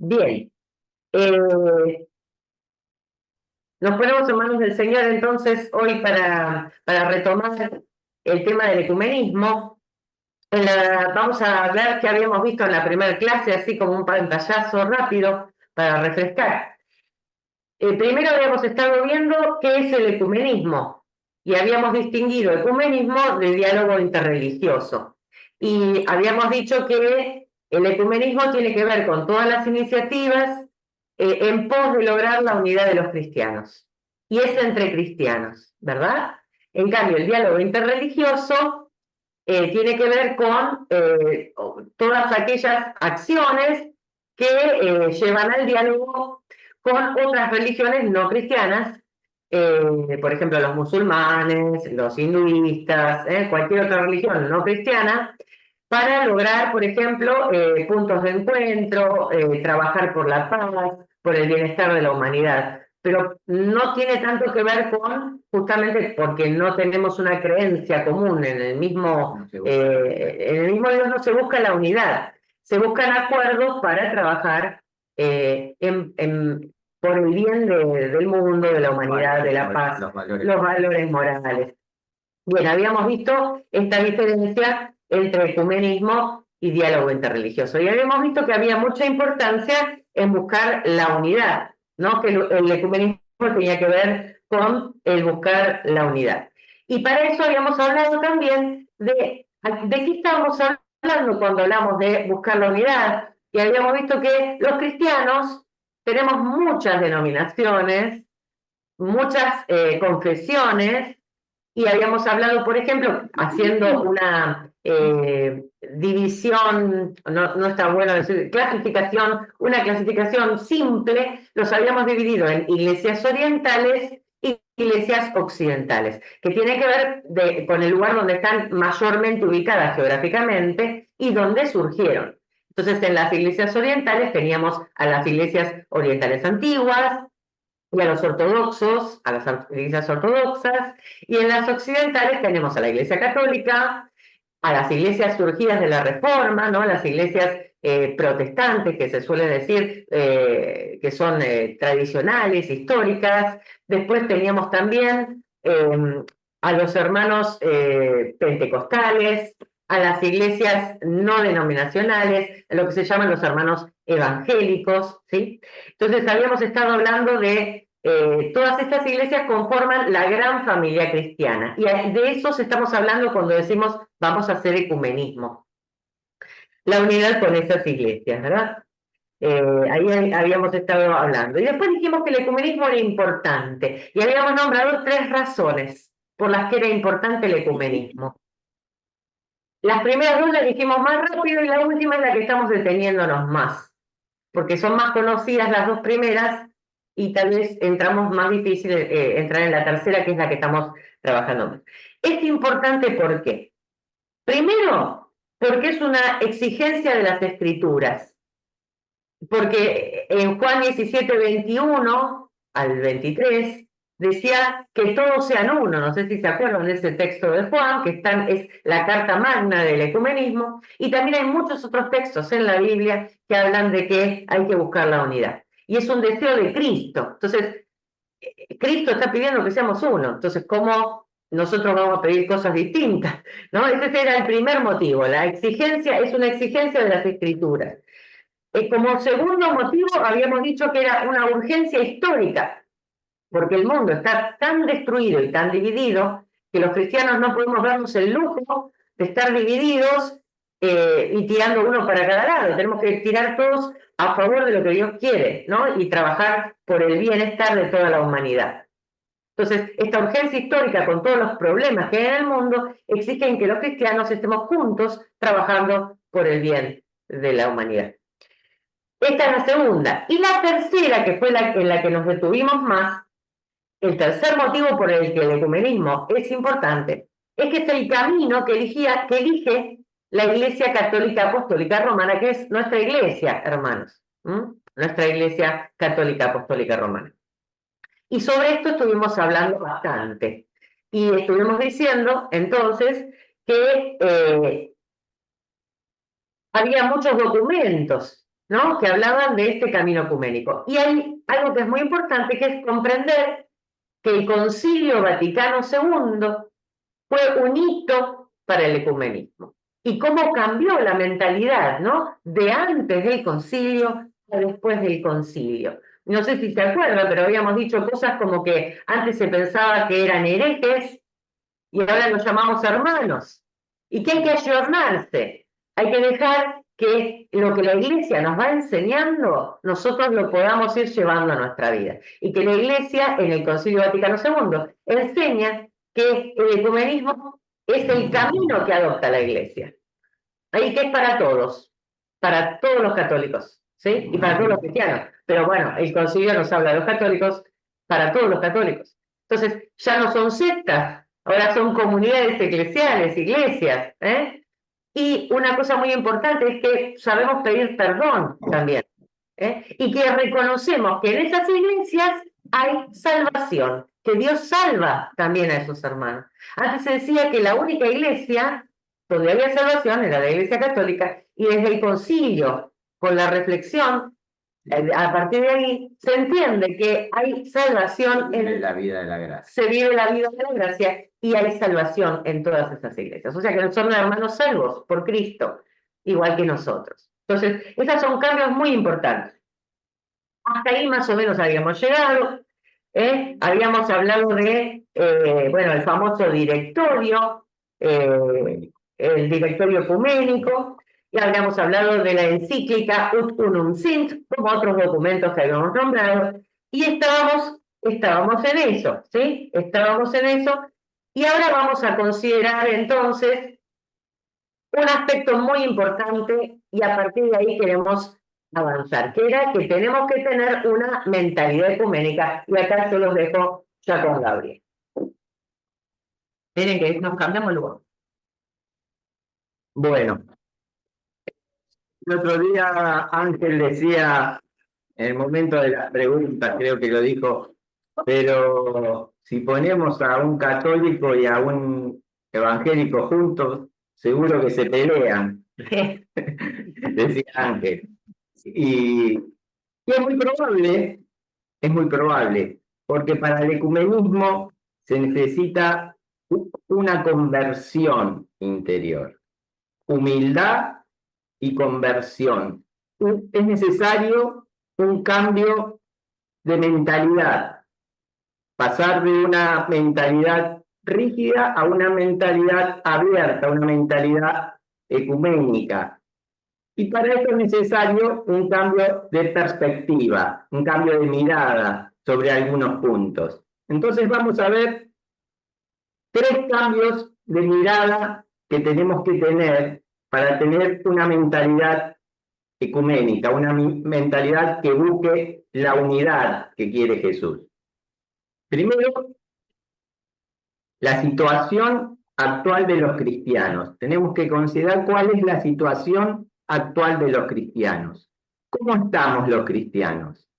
Bien, nos ponemos en manos del Señor entonces hoy para retomar el tema del ecumenismo. Vamos a hablar que habíamos visto en la primera clase, así como un pantallazo rápido para refrescar. Primero habíamos estado viendo qué es el ecumenismo y habíamos distinguido ecumenismo de diálogo interreligioso. Y habíamos dicho que el ecumenismo tiene que ver con todas las iniciativas en pos de lograr la unidad de los cristianos. Y es entre cristianos, ¿verdad? En cambio, el diálogo interreligioso tiene que ver con todas aquellas acciones que llevan al diálogo con otras religiones no cristianas, por ejemplo, los musulmanes, los hinduistas, cualquier otra religión no cristiana, para lograr, por ejemplo, puntos de encuentro, trabajar por la paz, por el bienestar de la humanidad. Pero no tiene tanto que ver con, justamente porque no tenemos una creencia común en el mismo Dios, no se busca la unidad, se buscan acuerdos para trabajar por el bien del mundo, de la humanidad, de la paz, los valores morales. Bien, habíamos visto esta diferencia entre ecumenismo y diálogo interreligioso. Y habíamos visto que había mucha importancia en buscar la unidad, ¿no? Que el ecumenismo tenía que ver con el buscar la unidad. Y para eso habíamos hablado también de qué estábamos hablando cuando hablamos de buscar la unidad. Y habíamos visto que los cristianos tenemos muchas denominaciones, muchas confesiones, y habíamos hablado, por ejemplo, haciendo una división, no está bueno decir clasificación, una clasificación simple, los habíamos dividido en iglesias orientales y iglesias occidentales, que tiene que ver con el lugar donde están mayormente ubicadas geográficamente y donde surgieron. Entonces, en las iglesias orientales teníamos a las iglesias orientales antiguas, y a los ortodoxos, a las iglesias ortodoxas, y en las occidentales tenemos a la Iglesia Católica, a las iglesias surgidas de la Reforma, ¿no? Las iglesias protestantes, que se suele decir que son tradicionales, históricas. Después teníamos también a los hermanos pentecostales, a las iglesias no denominacionales, lo que se llaman los hermanos evangélicos, ¿sí? Entonces habíamos estado hablando de todas estas iglesias conforman la gran familia cristiana, y de eso estamos hablando cuando decimos vamos a hacer ecumenismo, la unidad con esas iglesias, ¿verdad? Ahí habíamos estado hablando. Y después dijimos que el ecumenismo era importante, y habíamos nombrado 3 razones por las que era importante el ecumenismo. Las primeras 2 las dijimos más rápido, y la última es la que estamos deteniéndonos más, porque son más conocidas las 2 primeras, y tal vez entramos más difícil entrar en la tercera, que es la que estamos trabajando más. Es importante, ¿por qué? Primero, porque es una exigencia de las Escrituras, porque en Juan 17, 21 al 23, decía que todos sean uno. No sé si se acuerdan de ese texto de Juan, que es la carta magna del ecumenismo, y también hay muchos otros textos en la Biblia que hablan de que hay que buscar la unidad. Y es un deseo de Cristo. Entonces, Cristo está pidiendo que seamos uno. Entonces, ¿cómo nosotros vamos a pedir cosas distintas? ¿No? Ese era el primer motivo. La exigencia es una exigencia de las Escrituras. Como segundo motivo, habíamos dicho que era una urgencia histórica, porque el mundo está tan destruido y tan dividido que los cristianos no podemos darnos el lujo de estar divididos y tirando uno para cada lado. Tenemos que tirar todos a favor de lo que Dios quiere, ¿no? Y trabajar por el bienestar de toda la humanidad. Entonces, esta urgencia histórica, con todos los problemas que hay en el mundo, exigen que los cristianos estemos juntos trabajando por el bien de la humanidad. Esta es la segunda. Y la tercera, que fue en la que nos detuvimos más, el tercer motivo por el que el ecumenismo es importante, es que es el camino que elige la Iglesia Católica Apostólica Romana, que es nuestra iglesia, hermanos. Nuestra Iglesia Católica Apostólica Romana. Y sobre esto estuvimos hablando bastante. Y estuvimos diciendo, entonces, que había muchos documentos, ¿no?, que hablaban de este camino ecuménico. Y hay algo que es muy importante, que es comprender que el Concilio Vaticano II fue un hito para el ecumenismo. Y cómo cambió la mentalidad, ¿no?, de antes del concilio a después del concilio. No sé si se acuerdan, pero habíamos dicho cosas como que antes se pensaba que eran herejes y ahora los llamamos hermanos. Y que hay que ayornarse. Hay que dejar que lo que la Iglesia nos va enseñando, nosotros lo podamos ir llevando a nuestra vida. Y que la Iglesia, en el Concilio Vaticano II, enseña que el ecumenismo es el camino que adopta la Iglesia. Ahí que es para todos los católicos, ¿sí? Y para todos los cristianos. Pero bueno, el concilio nos habla de los católicos, para todos los católicos. Entonces, ya no son sectas, ahora son comunidades eclesiales, iglesias, ¿eh? Y una cosa muy importante es que sabemos pedir perdón también, ¿eh? Y que reconocemos que en esas iglesias hay salvación, que Dios salva también a esos hermanos. Antes se decía que la única iglesia donde había salvación era la Iglesia Católica, y desde el concilio, con la reflexión, a partir de ahí, se entiende que hay salvación en la vida de la gracia. Se vive la vida de la gracia y hay salvación en todas esas iglesias. O sea que son hermanos salvos por Cristo, igual que nosotros. Entonces, esos son cambios muy importantes. Hasta ahí más o menos habíamos llegado. Habíamos hablado de, bueno, el famoso directorio, el directorio ecuménico, y habíamos hablado de la encíclica Ut Unum Sint, como otros documentos que habíamos nombrado, y estábamos en eso, ¿sí? Estábamos en eso, y ahora vamos a considerar entonces un aspecto muy importante, y a partir de ahí queremos avanzar, que era que tenemos que tener una mentalidad ecuménica, y acá yo los dejo ya con Gabriel. Miren que nos cambiamos luego. Bueno, el otro día Ángel decía, en el momento de las preguntas, creo que lo dijo, pero si ponemos a un católico y a un evangélico juntos, seguro que se pelean, decía Ángel. Y es muy probable, porque para el ecumenismo se necesita una conversión interior, humildad y conversión. Es necesario un cambio de mentalidad, pasar de una mentalidad rígida a una mentalidad abierta, una mentalidad ecuménica. Y para eso es necesario un cambio de perspectiva, un cambio de mirada sobre algunos puntos. Entonces vamos a ver 3 cambios de mirada que tenemos que tener para tener una mentalidad ecuménica, una mentalidad que busque la unidad que quiere Jesús. Primero, la situación actual de los cristianos. Tenemos que considerar cuál es la situación actual de los cristianos. ¿Cómo estamos los cristianos?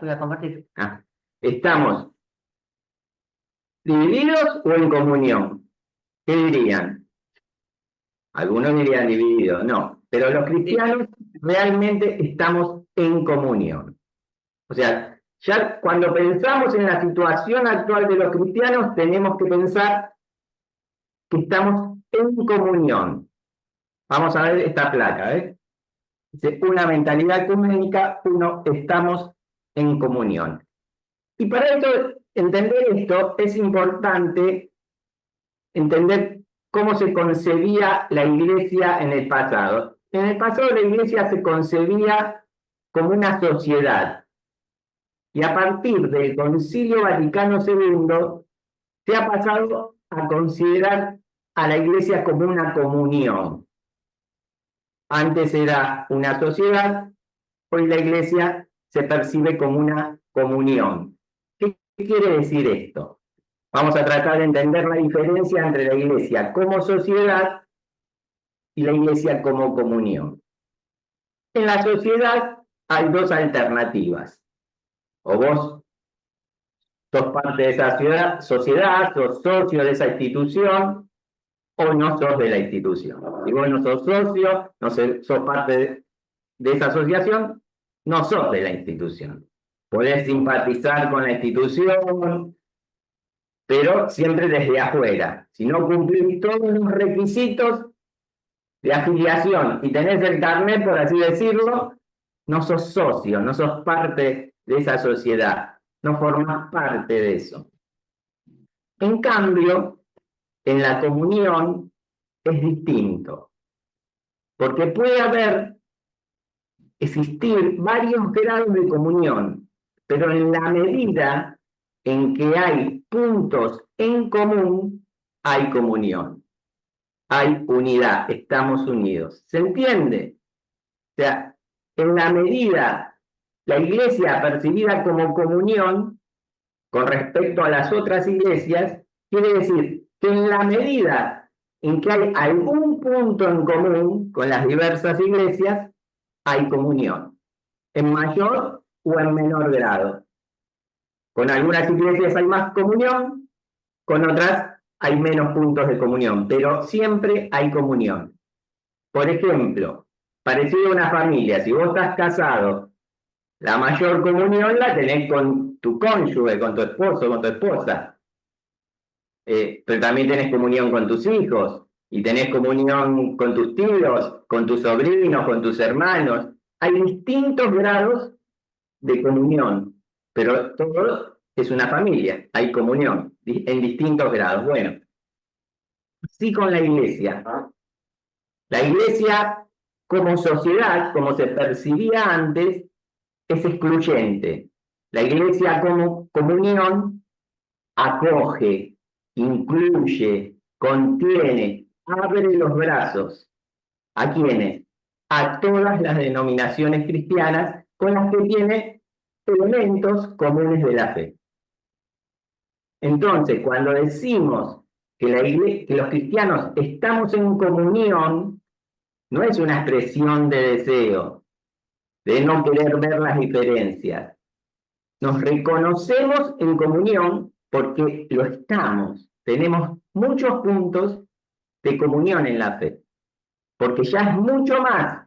Voy a compartir. ¿Estamos divididos o en comunión? ¿Qué dirían? Algunos dirían divididos, no. Pero los cristianos realmente estamos en comunión. O sea, ya cuando pensamos en la situación actual de los cristianos, tenemos que pensar que estamos en comunión. Vamos a ver esta placa, ¿eh? Dice, una mentalidad ecuménica, estamos en comunión. Y para entender esto, es importante entender cómo se concebía la iglesia en el pasado. En el pasado la iglesia se concebía como una sociedad. Y a partir del Concilio Vaticano II se ha pasado a considerar a la iglesia como una comunión. Antes era una sociedad, hoy la iglesia se percibe como una comunión. ¿Qué quiere decir esto? Vamos a tratar de entender la diferencia entre la iglesia como sociedad y la iglesia como comunión. En la sociedad hay dos alternativas. O vos sos parte de esa sociedad, sos socio de esa institución, o no sos de la institución. Si vos no sos socio, no sos parte de esa asociación, no sos de la institución. Podés simpatizar con la institución, pero siempre desde afuera. Si no cumplís todos los requisitos de afiliación y tenés el carnet, por así decirlo, no sos socio, no sos parte de esa sociedad, no formás parte de eso. En cambio, en la comunión es distinto, porque puede existir varios grados de comunión, pero en la medida en que hay puntos en común, hay comunión, hay unidad, estamos unidos. ¿Se entiende? O sea, en la medida, la iglesia percibida como comunión con respecto a las otras iglesias, quiere decir que en la medida en que hay algún punto en común con las diversas iglesias, hay comunión, en mayor o en menor grado. Con algunas iglesias hay más comunión, con otras hay menos puntos de comunión, pero siempre hay comunión. Por ejemplo, parecido a una familia, si vos estás casado, la mayor comunión la tenés con tu cónyuge, con tu esposo, con tu esposa. Pero también tenés comunión con tus hijos, y tenés comunión con tus tíos, con tus sobrinos, con tus hermanos. Hay distintos grados de comunión, pero todo es una familia, hay comunión en distintos grados. Bueno, sí, con la iglesia. La iglesia como sociedad, como se percibía antes, es excluyente. La iglesia como comunión acoge, incluye, contiene, abre los brazos. ¿A quiénes? A todas las denominaciones cristianas con las que tiene elementos comunes de la fe. Entonces, cuando decimos que los cristianos estamos en comunión, no es una expresión de deseo, de no querer ver las diferencias. Nos reconocemos en comunión porque lo estamos. Tenemos muchos puntos de comunión en la fe, porque ya es mucho más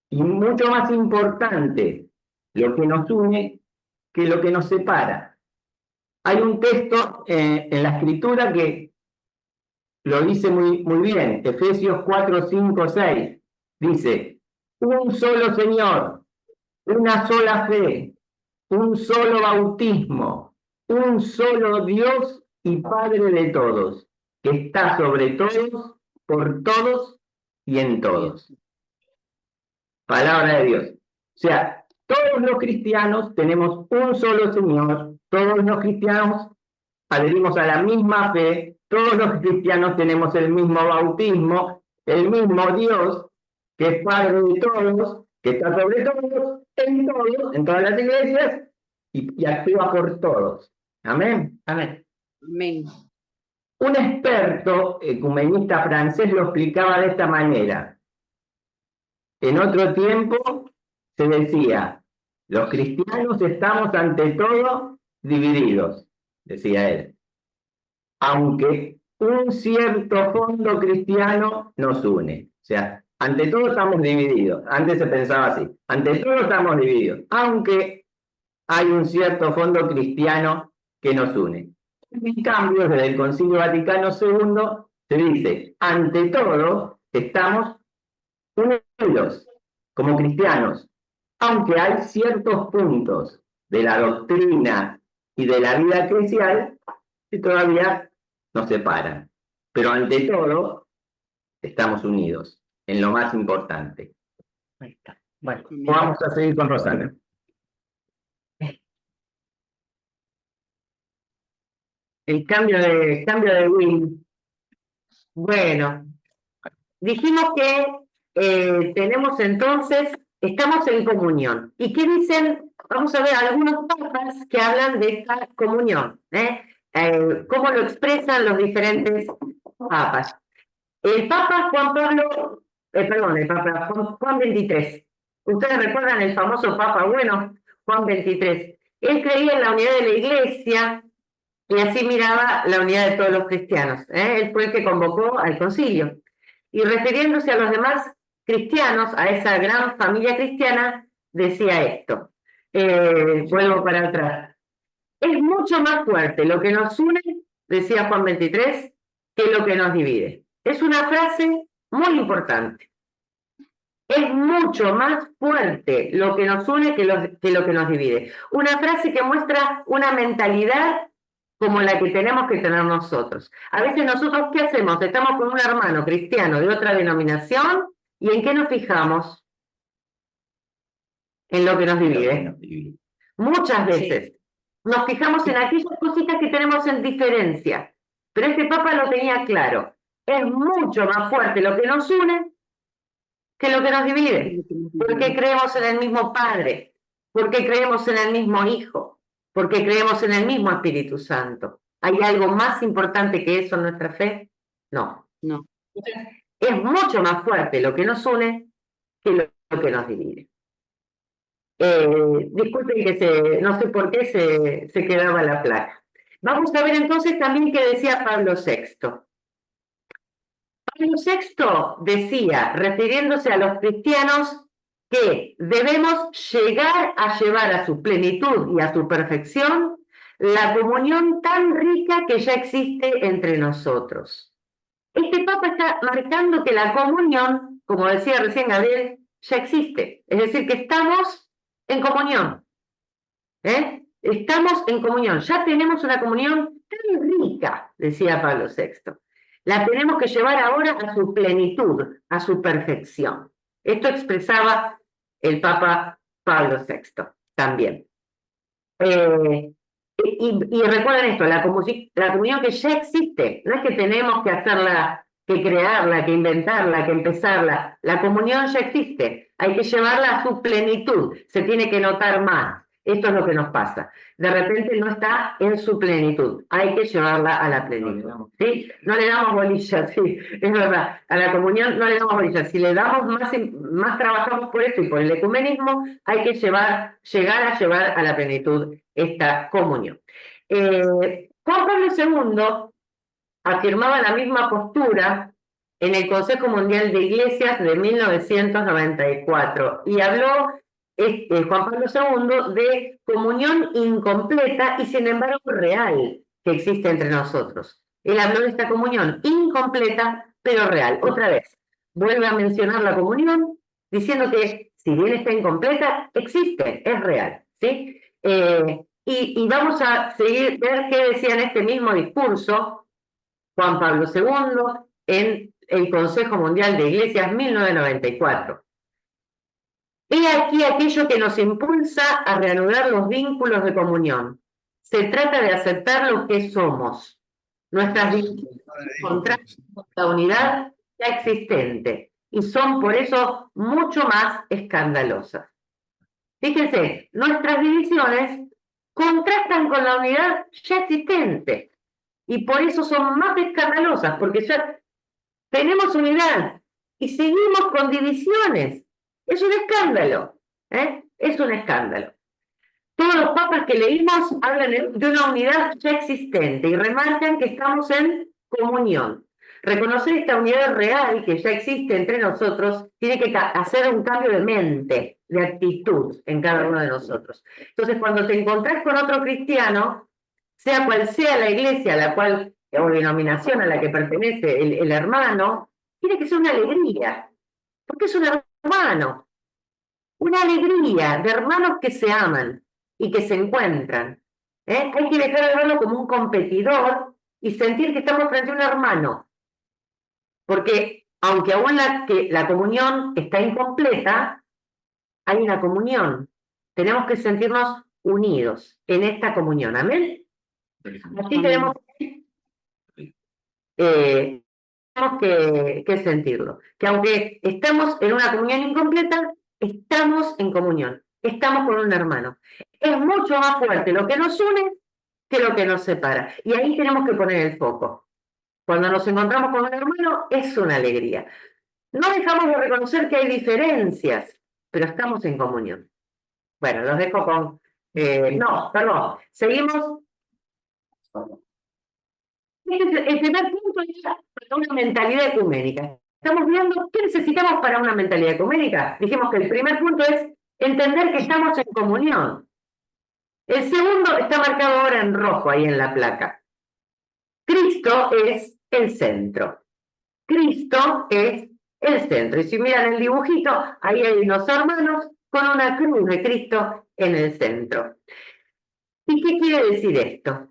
y mucho más importante lo que nos une que lo que nos separa. Hay un texto en la Escritura que lo dice muy bien, Efesios 4, 5, 6. Dice, un solo Señor, una sola fe, un solo bautismo, un solo Dios y Padre de todos, que está sobre todos, por todos y en todos. Palabra de Dios. O sea, todos los cristianos tenemos un solo Señor, todos los cristianos adherimos a la misma fe, todos los cristianos tenemos el mismo bautismo, el mismo Dios, que es Padre de todos, que está sobre todos, en todas las iglesias, y actúa por todos. Amén. Amén. Amén. Un experto ecumenista francés lo explicaba de esta manera. En otro tiempo se decía, los cristianos estamos ante todo divididos, decía él, aunque un cierto fondo cristiano nos une. O sea, ante todo estamos divididos. Antes se pensaba así, ante todo estamos divididos, aunque hay un cierto fondo cristiano que nos une. En cambio, desde el Concilio Vaticano II se dice, ante todo estamos unidos como cristianos, aunque hay ciertos puntos de la doctrina y de la vida eclesial que todavía nos separan. Pero ante todo, estamos unidos en lo más importante. Ahí está. Bueno, vamos a seguir con Rosana. El cambio de Will. Bueno, dijimos que tenemos entonces, estamos en comunión. ¿Y qué dicen? Vamos a ver algunos papas que hablan de esta comunión, cómo lo expresan los diferentes papas. El Papa Juan Pablo perdón, el Papa Juan XXIII. ¿Ustedes recuerdan el famoso Papa Bueno, Juan XXIII? Él creía en la unidad de la Iglesia y así miraba la unidad de todos los cristianos. Él fue el que convocó al concilio. Y refiriéndose a los demás cristianos, a esa gran familia cristiana, decía esto. Vuelvo para atrás. Es mucho más fuerte lo que nos une, decía Juan XXIII, que lo que nos divide. Es una frase muy importante. Es mucho más fuerte lo que nos une que lo que nos divide. Una frase que muestra una mentalidad como la que tenemos que tener nosotros. A veces nosotros, ¿qué hacemos? Estamos con un hermano cristiano de otra denominación y ¿en qué nos fijamos? En lo que nos divide. Muchas veces nos fijamos en aquellas cositas que tenemos en diferencia. Pero este Papa lo tenía claro. Es mucho más fuerte lo que nos une que lo que nos divide. Porque creemos en el mismo Padre, porque creemos en el mismo Hijo, porque creemos en el mismo Espíritu Santo. ¿Hay algo más importante que eso en nuestra fe? No. No. Es mucho más fuerte lo que nos une que lo que nos divide. Disculpen que no sé por qué se quedaba la placa. Vamos a ver entonces también qué decía Pablo VI. Pablo VI decía, refiriéndose a los cristianos, que debemos llegar a llevar a su plenitud y a su perfección la comunión tan rica que ya existe entre nosotros. Este Papa está marcando que la comunión, como decía recién Gabriel, ya existe. Es decir, que estamos en comunión. Estamos en comunión. Ya tenemos una comunión tan rica, decía Pablo VI. La tenemos que llevar ahora a su plenitud, a su perfección. Esto expresaba el Papa Pablo VI también. Y recuerden esto, la comunión que ya existe, no es que tenemos que hacerla, que crearla, que inventarla, que empezarla. La comunión ya existe, hay que llevarla a su plenitud, se tiene que notar más. Esto es lo que nos pasa. De repente no está en su plenitud, hay que llevarla a la plenitud. ¿Sí? No le damos bolillas, sí, es verdad. A la comunión no le damos bolillas. Si le damos más trabajamos por esto y por el ecumenismo, hay que llegar a llevar a la plenitud esta comunión. Juan Pablo II afirmaba la misma postura en el Consejo Mundial de Iglesias de 1994 y habló Juan Pablo II de comunión incompleta y sin embargo real que existe entre nosotros. Él habló de esta comunión incompleta pero real. Otra vez, vuelve a mencionar la comunión diciendo que si bien está incompleta, existe, es real. ¿Sí? Y vamos a ver qué decía en este mismo discurso Juan Pablo II en el Consejo Mundial de Iglesias 1994. He aquí aquello que nos impulsa a reanudar los vínculos de comunión. Se trata de aceptar lo que somos. Nuestras divisiones contrastan con la unidad ya existente y son por eso mucho más escandalosas. Fíjense, nuestras divisiones contrastan con la unidad ya existente y por eso son más escandalosas, porque ya tenemos unidad y seguimos con divisiones. Es un escándalo, es un escándalo. Todos los papas que leímos hablan de una unidad ya existente y remarcan que estamos en comunión. Reconocer esta unidad real que ya existe entre nosotros tiene que hacer un cambio de mente, de actitud en cada uno de nosotros. Entonces, cuando te encontrás con otro cristiano, sea cual sea la iglesia a la cual, o denominación a la que pertenece el hermano, tiene que ser una alegría, porque es un hermano, una alegría de hermanos que se aman y que se encuentran. Hay que dejar de verlo como un competidor y sentir que estamos frente a un hermano. Porque aunque aún la comunión está incompleta, hay una comunión. Tenemos que sentirnos unidos en esta comunión. ¿Amén? Así tenemos que sentirlo. Que aunque estamos en una comunión incompleta, estamos en comunión. Estamos con un hermano. Es mucho más fuerte lo que nos une que lo que nos separa. Y ahí tenemos que poner el foco. Cuando nos encontramos con un hermano, es una alegría. No dejamos de reconocer que hay diferencias, pero estamos en comunión. Bueno, los dejo con... no, perdón. Seguimos. El primer punto es una mentalidad ecuménica. Estamos viendo qué necesitamos para una mentalidad ecuménica. Dijimos que el primer punto es entender que estamos en comunión. El segundo está marcado ahora en rojo ahí en la placa. Cristo es el centro. Cristo es el centro. Y si miran el dibujito, ahí hay unos hermanos con una cruz de Cristo en el centro. ¿Y qué quiere decir esto?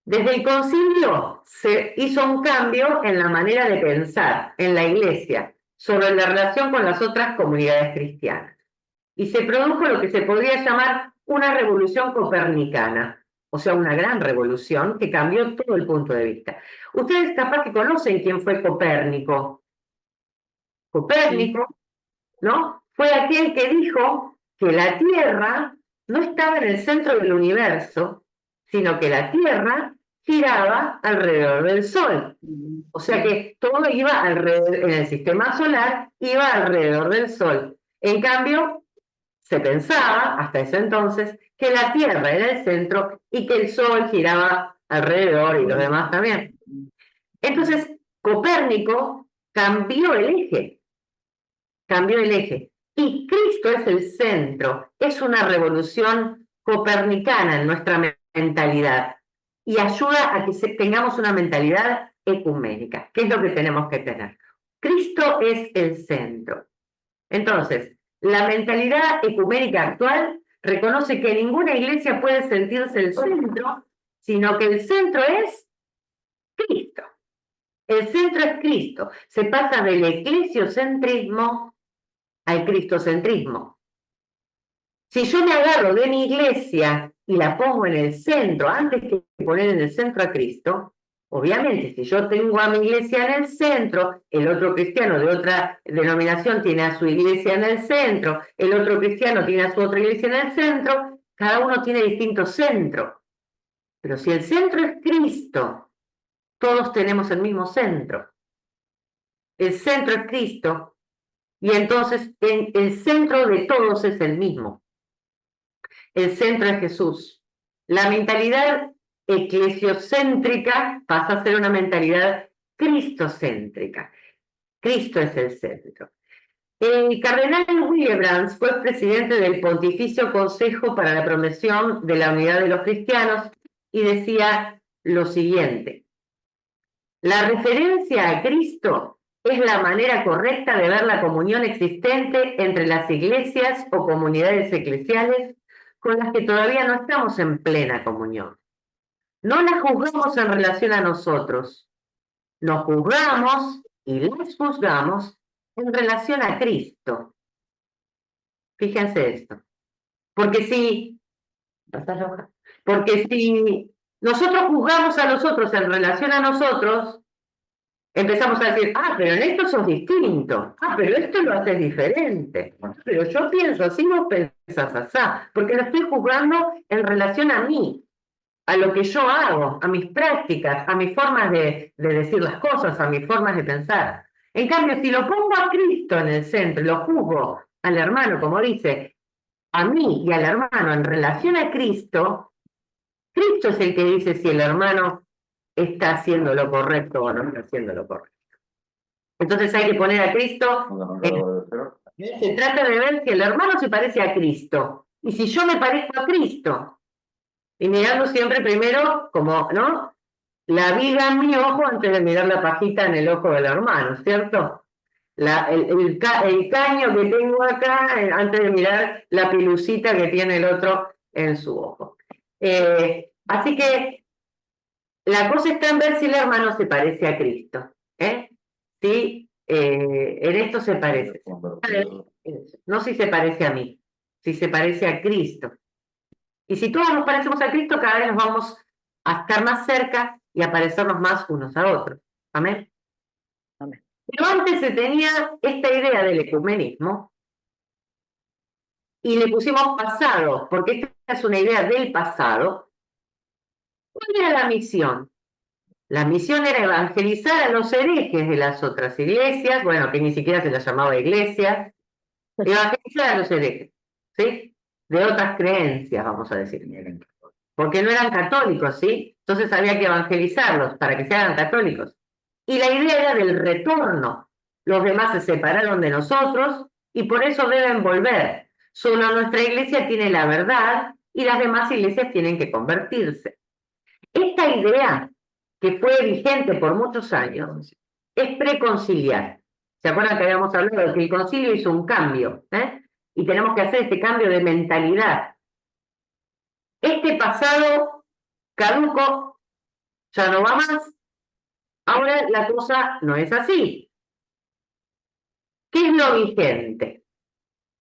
Desde el concilio se hizo un cambio en la manera de pensar en la Iglesia sobre la relación con las otras comunidades cristianas. Y se produjo lo que se podría llamar una revolución copernicana, o sea, una gran revolución que cambió todo el punto de vista. Ustedes capaz que conocen quién fue Copérnico. Copérnico, ¿no? Fue aquel que dijo que la Tierra no estaba en el centro del universo, sino que la Tierra giraba alrededor del Sol. O sea que todo iba alrededor, en el sistema solar, iba alrededor del Sol. En cambio, se pensaba, hasta ese entonces, que la Tierra era el centro y que el Sol giraba alrededor y los demás también. Entonces, Copérnico cambió el eje. Y Cristo es el centro, es una revolución copernicana en nuestra mentalidad y ayuda a que tengamos una mentalidad ecuménica. ¿Qué es lo que tenemos que tener? Cristo es el centro. Entonces, la mentalidad ecuménica actual reconoce que ninguna iglesia puede sentirse el centro, sino que el centro es Cristo. El centro es Cristo. Se pasa del eclesiocentrismo al cristocentrismo. Si yo me agarro de mi iglesia y la pongo en el centro, antes que poner en el centro a Cristo, obviamente, si yo tengo a mi iglesia en el centro, el otro cristiano de otra denominación tiene a su iglesia en el centro, el otro cristiano tiene a su otra iglesia en el centro, cada uno tiene distinto centro. Pero si el centro es Cristo, todos tenemos el mismo centro. El centro es Cristo, y entonces el centro de todos es el mismo. El centro es Jesús. La mentalidad eclesiocéntrica pasa a ser una mentalidad cristocéntrica. Cristo es el centro. El cardenal Willibrand fue presidente del Pontificio Consejo para la Promoción de la Unidad de los Cristianos y decía lo siguiente: la referencia a Cristo es la manera correcta de ver la comunión existente entre las iglesias o comunidades eclesiales con las que todavía no estamos en plena comunión. No las juzgamos en relación a nosotros, nos juzgamos y las juzgamos en relación a Cristo. Fíjense esto. Porque si nosotros juzgamos a nosotros en relación a nosotros, empezamos a decir, pero en esto sos distinto, pero esto lo haces diferente, pero yo pienso así, vos pensás así, porque lo estoy juzgando en relación a mí, a lo que yo hago, a mis prácticas, a mis formas de decir las cosas, a mis formas de pensar. En cambio, si lo pongo a Cristo en el centro, lo juzgo al hermano, como dice, a mí y al hermano en relación a Cristo, Cristo es el que dice si el hermano está haciendo lo correcto o no está haciendo lo correcto. Entonces hay que poner a Cristo. Se trata de ver si el hermano se parece a Cristo y si yo me parezco a Cristo. Y mirando siempre primero, como, ¿no? La viga en mi ojo antes de mirar la pajita en el ojo del hermano, ¿cierto? El caño que tengo acá antes de mirar la pelucita que tiene el otro en su ojo. Así que la cosa está en ver si el hermano se parece a Cristo. Si en esto se parece. No si se parece a mí, si se parece a Cristo. Y si todos nos parecemos a Cristo, cada vez nos vamos a estar más cerca y a parecernos más unos a otros. Amén. Amén. Pero antes se tenía esta idea del ecumenismo y le pusimos pasado, porque esta es una idea del pasado. ¿Cuál era la misión? La misión era evangelizar a los herejes de las otras iglesias, bueno, que ni siquiera se las llamaba iglesia, evangelizar a los herejes, ¿sí? De otras creencias, vamos a decir, porque no eran católicos, ¿sí? Entonces había que evangelizarlos para que se hagan católicos. Y la idea era del retorno. Los demás se separaron de nosotros y por eso deben volver. Solo nuestra iglesia tiene la verdad y las demás iglesias tienen que convertirse. Esta idea, que fue vigente por muchos años, es preconciliar. ¿Se acuerdan que habíamos hablado de que el concilio hizo un cambio? Y tenemos que hacer este cambio de mentalidad. Este pasado caduco ya no va más. Ahora la cosa no es así. ¿Qué es lo vigente?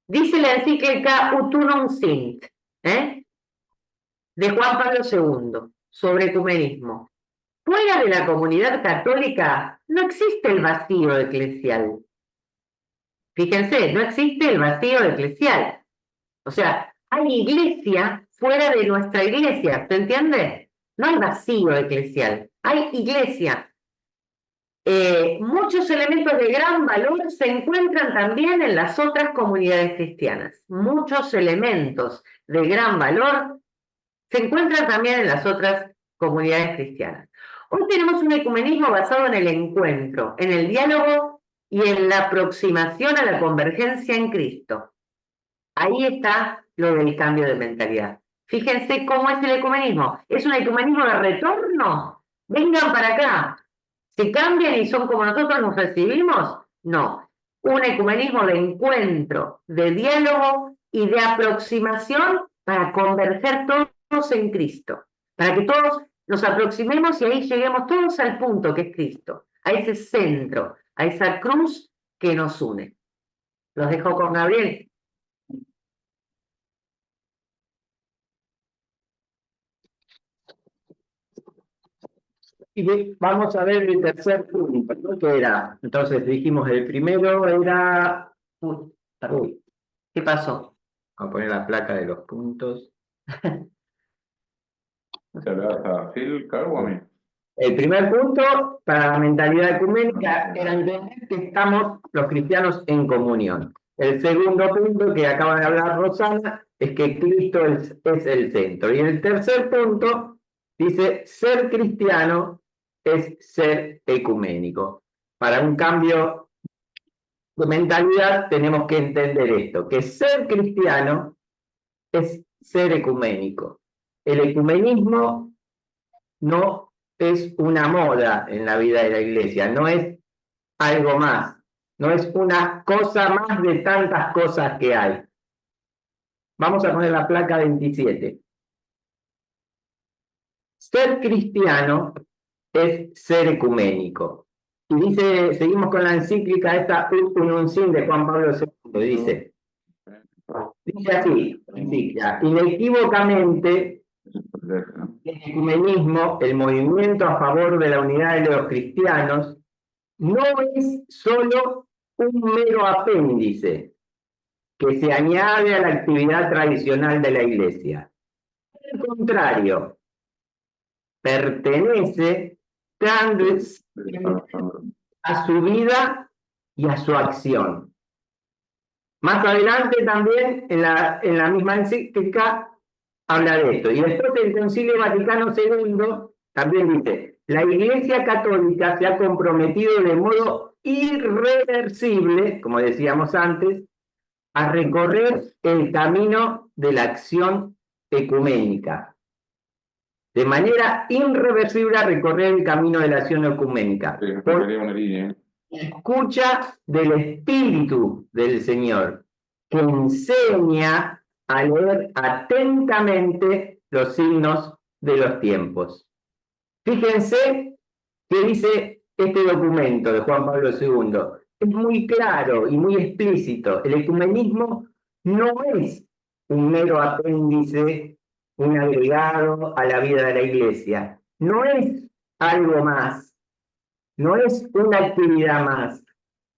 Dice la encíclica Ut Unum Sint, de Juan Pablo II, sobre ecumenismo. Fuera de la comunidad católica no existe el vacío eclesial. Fíjense, no existe el vacío eclesial. O sea, hay iglesia fuera de nuestra iglesia, ¿se entiende? No hay vacío eclesial, hay iglesia. Muchos elementos de gran valor se encuentran también en las otras comunidades cristianas. Muchos elementos de gran valor se encuentran también en las otras comunidades cristianas. Hoy tenemos un ecumenismo basado en el encuentro, en el diálogo y en la aproximación a la convergencia en Cristo. Ahí está lo del cambio de mentalidad. Fíjense cómo es el ecumenismo. ¿Es un ecumenismo de retorno? Vengan para acá. ¿Se cambian y son como nosotros nos recibimos? No. Un ecumenismo de encuentro, de diálogo y de aproximación para converger todos en Cristo. Para que todos nos aproximemos y ahí lleguemos todos al punto que es Cristo, a ese centro, a esa cruz que nos une. Los dejo con Gabriel. Y vamos a ver el tercer punto, ¿no? Que era, entonces dijimos, el primero era... Uy, ¿Qué pasó? vamos a poner la placa de los puntos. ¿Te le das a Phil, Carl o a mí? El primer punto para la mentalidad ecuménica era entender que estamos los cristianos en comunión. El segundo punto que acaba de hablar Rosana es que Cristo es el centro. Y el tercer punto dice, ser cristiano es ser ecuménico. Para un cambio de mentalidad tenemos que entender esto, que ser cristiano es ser ecuménico. El ecumenismo no es una moda en la vida de la iglesia, no es algo más, no es una cosa más de tantas cosas que hay. Vamos a poner la placa 27. Ser cristiano es ser ecuménico. Y dice, seguimos con la encíclica esta Ut Unum Sint de Juan Pablo II, dice así, inequívocamente, el ecumenismo, el movimiento a favor de la unidad de los cristianos, no es solo un mero apéndice que se añade a la actividad tradicional de la Iglesia. Al contrario, pertenece a su vida y a su acción. Más adelante también, en la misma encíclica, habla de esto. Y después el Concilio Vaticano II también dice, la Iglesia Católica se ha comprometido de modo irreversible, como decíamos antes, a recorrer el camino de la acción ecuménica. De manera irreversible a recorrer el camino de la acción ecuménica. Sí, Por una línea. escucha del Espíritu del Señor, que enseña a leer atentamente los signos de los tiempos. Fíjense qué dice este documento de Juan Pablo II. Es muy claro y muy explícito. El ecumenismo no es un mero apéndice, un agregado a la vida de la Iglesia. No es algo más. No es una actividad más.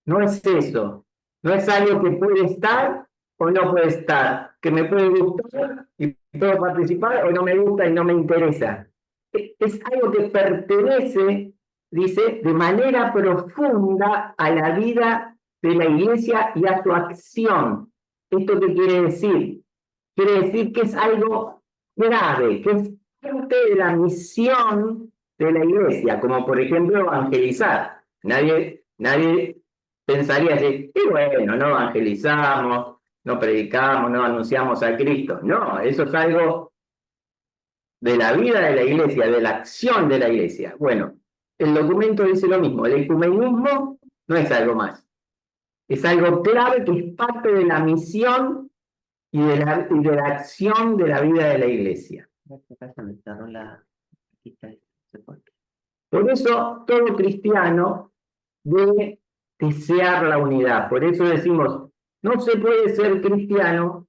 No es eso. No es algo que puede estar o no puede estar. Que me puede gustar y puedo participar o no me gusta y no me interesa. es algo que pertenece, dice, de manera profunda a la vida de la iglesia y a su acción. ¿Esto qué quiere decir? Quiere decir que es algo grave, que es parte de la misión de la iglesia, como por ejemplo evangelizar. Nadie pensaría decir, y bueno, no evangelizamos, no predicamos, no anunciamos a Cristo. No, eso es algo de la vida de la iglesia, de la acción de la iglesia. Bueno, el documento dice lo mismo, el ecumenismo no es algo más, es algo clave que es parte de la misión y de la acción de la vida de la iglesia. Por eso todo cristiano debe desear la unidad. Por eso decimos, no se puede ser cristiano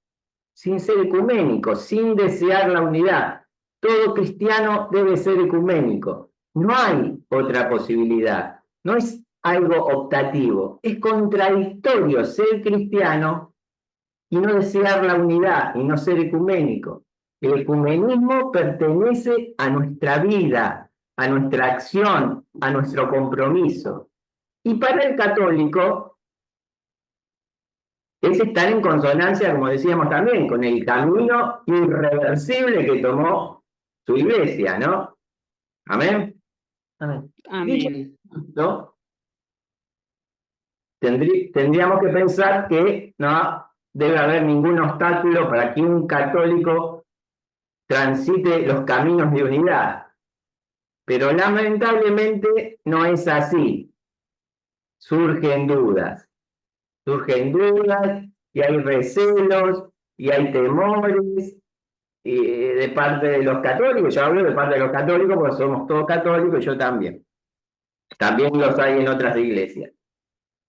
sin ser ecuménico, sin desear la unidad. Todo cristiano debe ser ecuménico. No hay otra posibilidad. No es algo optativo. Es contradictorio ser cristiano y no desear la unidad y no ser ecuménico. El ecumenismo pertenece a nuestra vida, a nuestra acción, a nuestro compromiso. Y para el católico es estar en consonancia, como decíamos también, con el camino irreversible que tomó su iglesia, ¿no? Amén. Amén. Amén. ¿No? Tendríamos que pensar que no debe haber ningún obstáculo para que un católico transite los caminos de unidad. Pero lamentablemente no es así. Surgen dudas y hay recelos y hay temores de parte de los católicos. Yo hablo de parte de los católicos porque somos todos católicos y yo también. También los hay en otras iglesias.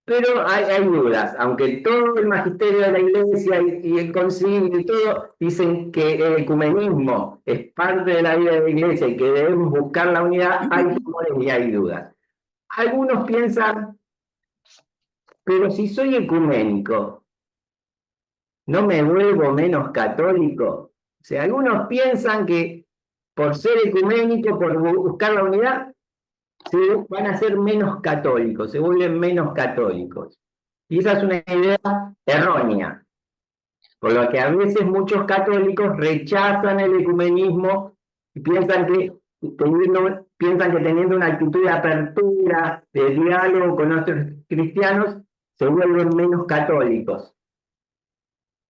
Pero hay dudas, aunque todo el magisterio de la iglesia y el concilio y todo dicen que el ecumenismo es parte de la vida de la iglesia y que debemos buscar la unidad, hay temores y hay dudas. Algunos piensan, pero si soy ecuménico, ¿no me vuelvo menos católico? O sea, algunos piensan que por ser ecuménico, por buscar la unidad, van a ser menos católicos, se vuelven menos católicos. Y esa es una idea errónea, por lo que a veces muchos católicos rechazan el ecumenismo y piensan que teniendo una actitud de apertura, de diálogo con otros cristianos, se vuelven menos católicos.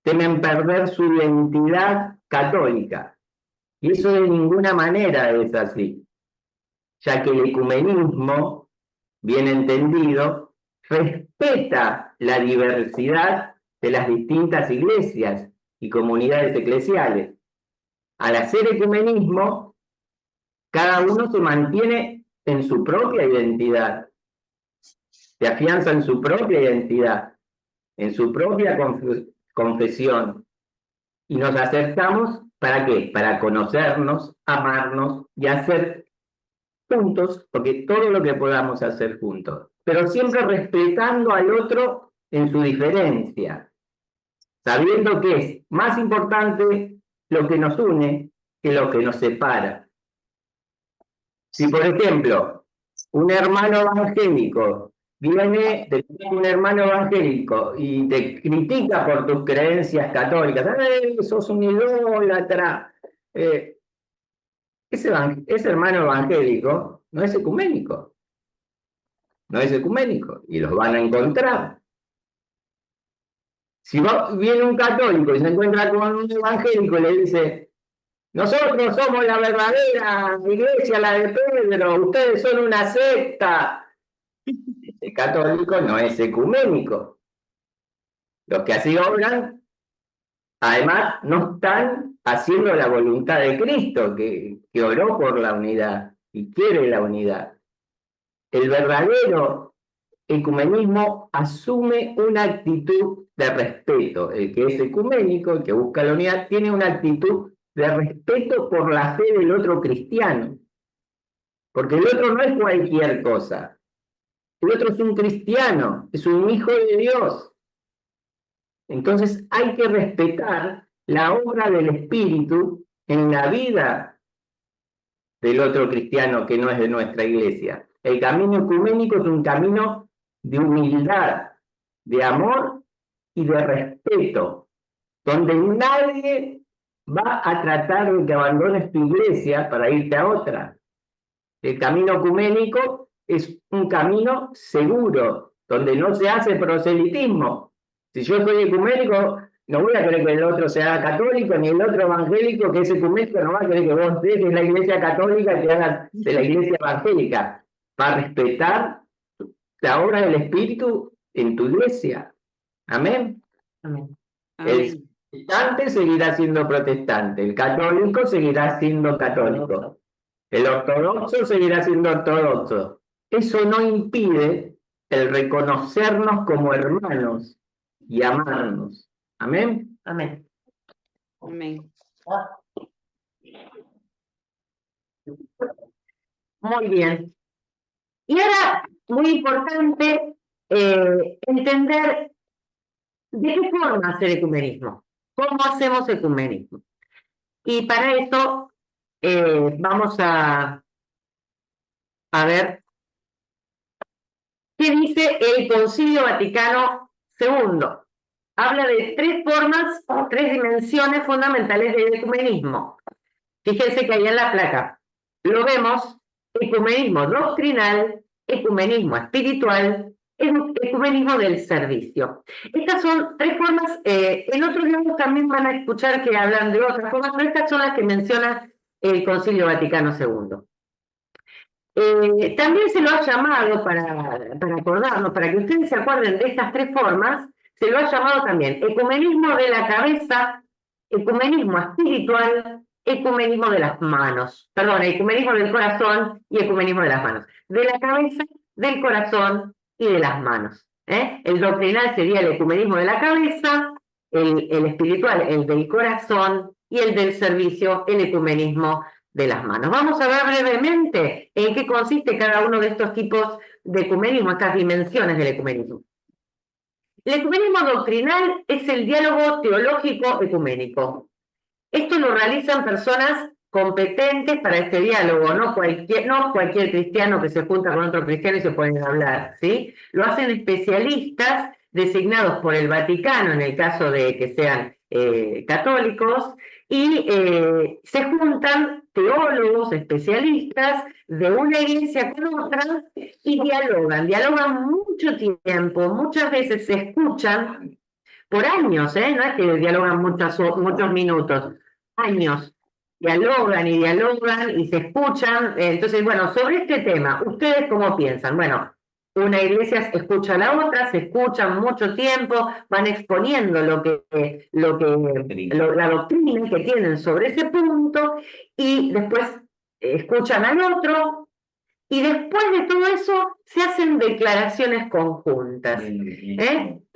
Temen perder su identidad católica. Y eso de ninguna manera es así, ya que el ecumenismo, bien entendido, respeta la diversidad de las distintas iglesias y comunidades eclesiales. Al hacer ecumenismo, cada uno se mantiene en su propia identidad, se afianza en su propia identidad, en su propia confesión, y nos acercamos, ¿para qué? Para conocernos, amarnos y hacer juntos, porque todo lo que podamos hacer juntos, pero siempre respetando al otro en su diferencia, sabiendo que es más importante lo que nos une que lo que nos separa. Si, por ejemplo, un hermano evangélico viene de un hermano evangélico y te critica por tus creencias católicas, sos un idólatra, ese hermano evangélico no es ecuménico. No es ecuménico y los van a encontrar. Si viene un católico y se encuentra con un evangélico y le dice, nosotros somos la verdadera iglesia, la de Pedro, ustedes son una secta. El católico no es ecuménico. Los que así obran, además, no están haciendo la voluntad de Cristo, que oró por la unidad y quiere la unidad. El verdadero ecumenismo asume una actitud de respeto. El que es ecuménico, el que busca la unidad, tiene una actitud de respeto por la fe del otro cristiano. Porque el otro no es cualquier cosa. El otro es un cristiano, es un hijo de Dios. Entonces hay que respetar la obra del Espíritu en la vida del otro cristiano que no es de nuestra iglesia. El camino ecuménico es un camino de humildad, de amor y de respeto, donde nadie va a tratar de que abandones tu iglesia para irte a otra. El camino ecuménico es un camino seguro, donde no se hace proselitismo. Si yo soy ecuménico, no voy a querer que el otro sea católico, ni el otro evangélico que es ecuménico no va a querer que vos dejes la iglesia católica y te hagas de la iglesia evangélica. Va a respetar la obra del Espíritu en tu iglesia. Amén. Amén. El protestante seguirá siendo protestante, el católico seguirá siendo católico, el ortodoxo seguirá siendo ortodoxo. Eso no impide el reconocernos como hermanos y amarnos. Amén. Amén. Amén. Muy bien. Y ahora, muy importante, entender de qué forma hacer ecumenismo. ¿Cómo hacemos ecumenismo? Y para eso vamos a ver qué dice el Concilio Vaticano II. Habla de tres formas o tres dimensiones fundamentales del ecumenismo. Fíjense que ahí en la placa lo vemos: ecumenismo doctrinal, ecumenismo espiritual, ecumenismo del servicio. Estas son tres formas. En otros lados también van a escuchar que hablan de otras formas, pero estas son las que menciona el Concilio Vaticano II. También se lo ha llamado, para acordarnos, para que ustedes se acuerden de estas tres formas, se lo ha llamado también ecumenismo de la cabeza, ecumenismo espiritual, ecumenismo de las manos, perdón, ecumenismo del corazón y ecumenismo de las manos. De la cabeza, del corazón y de las manos. El doctrinal sería el ecumenismo de la cabeza, el espiritual, el del corazón, y el del servicio, el ecumenismo de las manos. Vamos a ver brevemente en qué consiste cada uno de estos tipos de ecumenismo, estas dimensiones del ecumenismo. El ecumenismo doctrinal es el diálogo teológico ecuménico. Esto lo realizan personas competentes para este diálogo, no cualquier cristiano que se junta con otro cristiano y se ponen a hablar, ¿sí? Lo hacen especialistas designados por el Vaticano, en el caso de que sean católicos, y se juntan teólogos, especialistas de una iglesia con otra y dialogan mucho tiempo, muchas veces se escuchan por años, no es que dialogan muchos minutos, años, dialogan y se escuchan. Entonces, bueno, sobre este tema, ¿ustedes cómo piensan? Bueno, una iglesia escucha a la otra, se escuchan mucho tiempo, van exponiendo la doctrina que tienen sobre ese punto, y después escuchan al otro, y después de todo eso se hacen declaraciones conjuntas.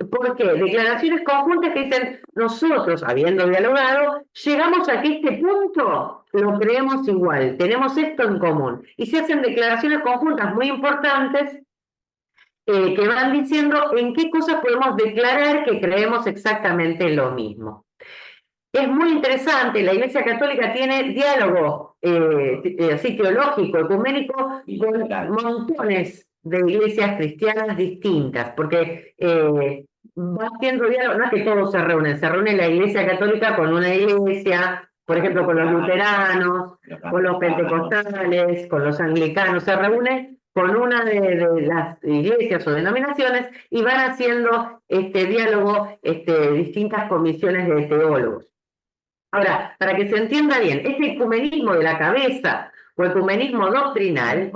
¿Por qué? Declaraciones conjuntas que dicen: nosotros, habiendo dialogado, llegamos a que este punto lo creemos igual, tenemos esto en común. Y se hacen declaraciones conjuntas muy importantes que van diciendo en qué cosas podemos declarar que creemos exactamente lo mismo. Es muy interesante, la Iglesia Católica tiene diálogo así teológico, ecuménico, con montones de iglesias cristianas distintas, porque va haciendo diálogo, no es que todos se reúne la Iglesia Católica con una iglesia, por ejemplo, con los luteranos, con los pentecostales, con los anglicanos, se reúne con una de las iglesias o denominaciones y van haciendo este diálogo, distintas comisiones de teólogos. Ahora, para que se entienda bien, este ecumenismo de la cabeza o ecumenismo doctrinal,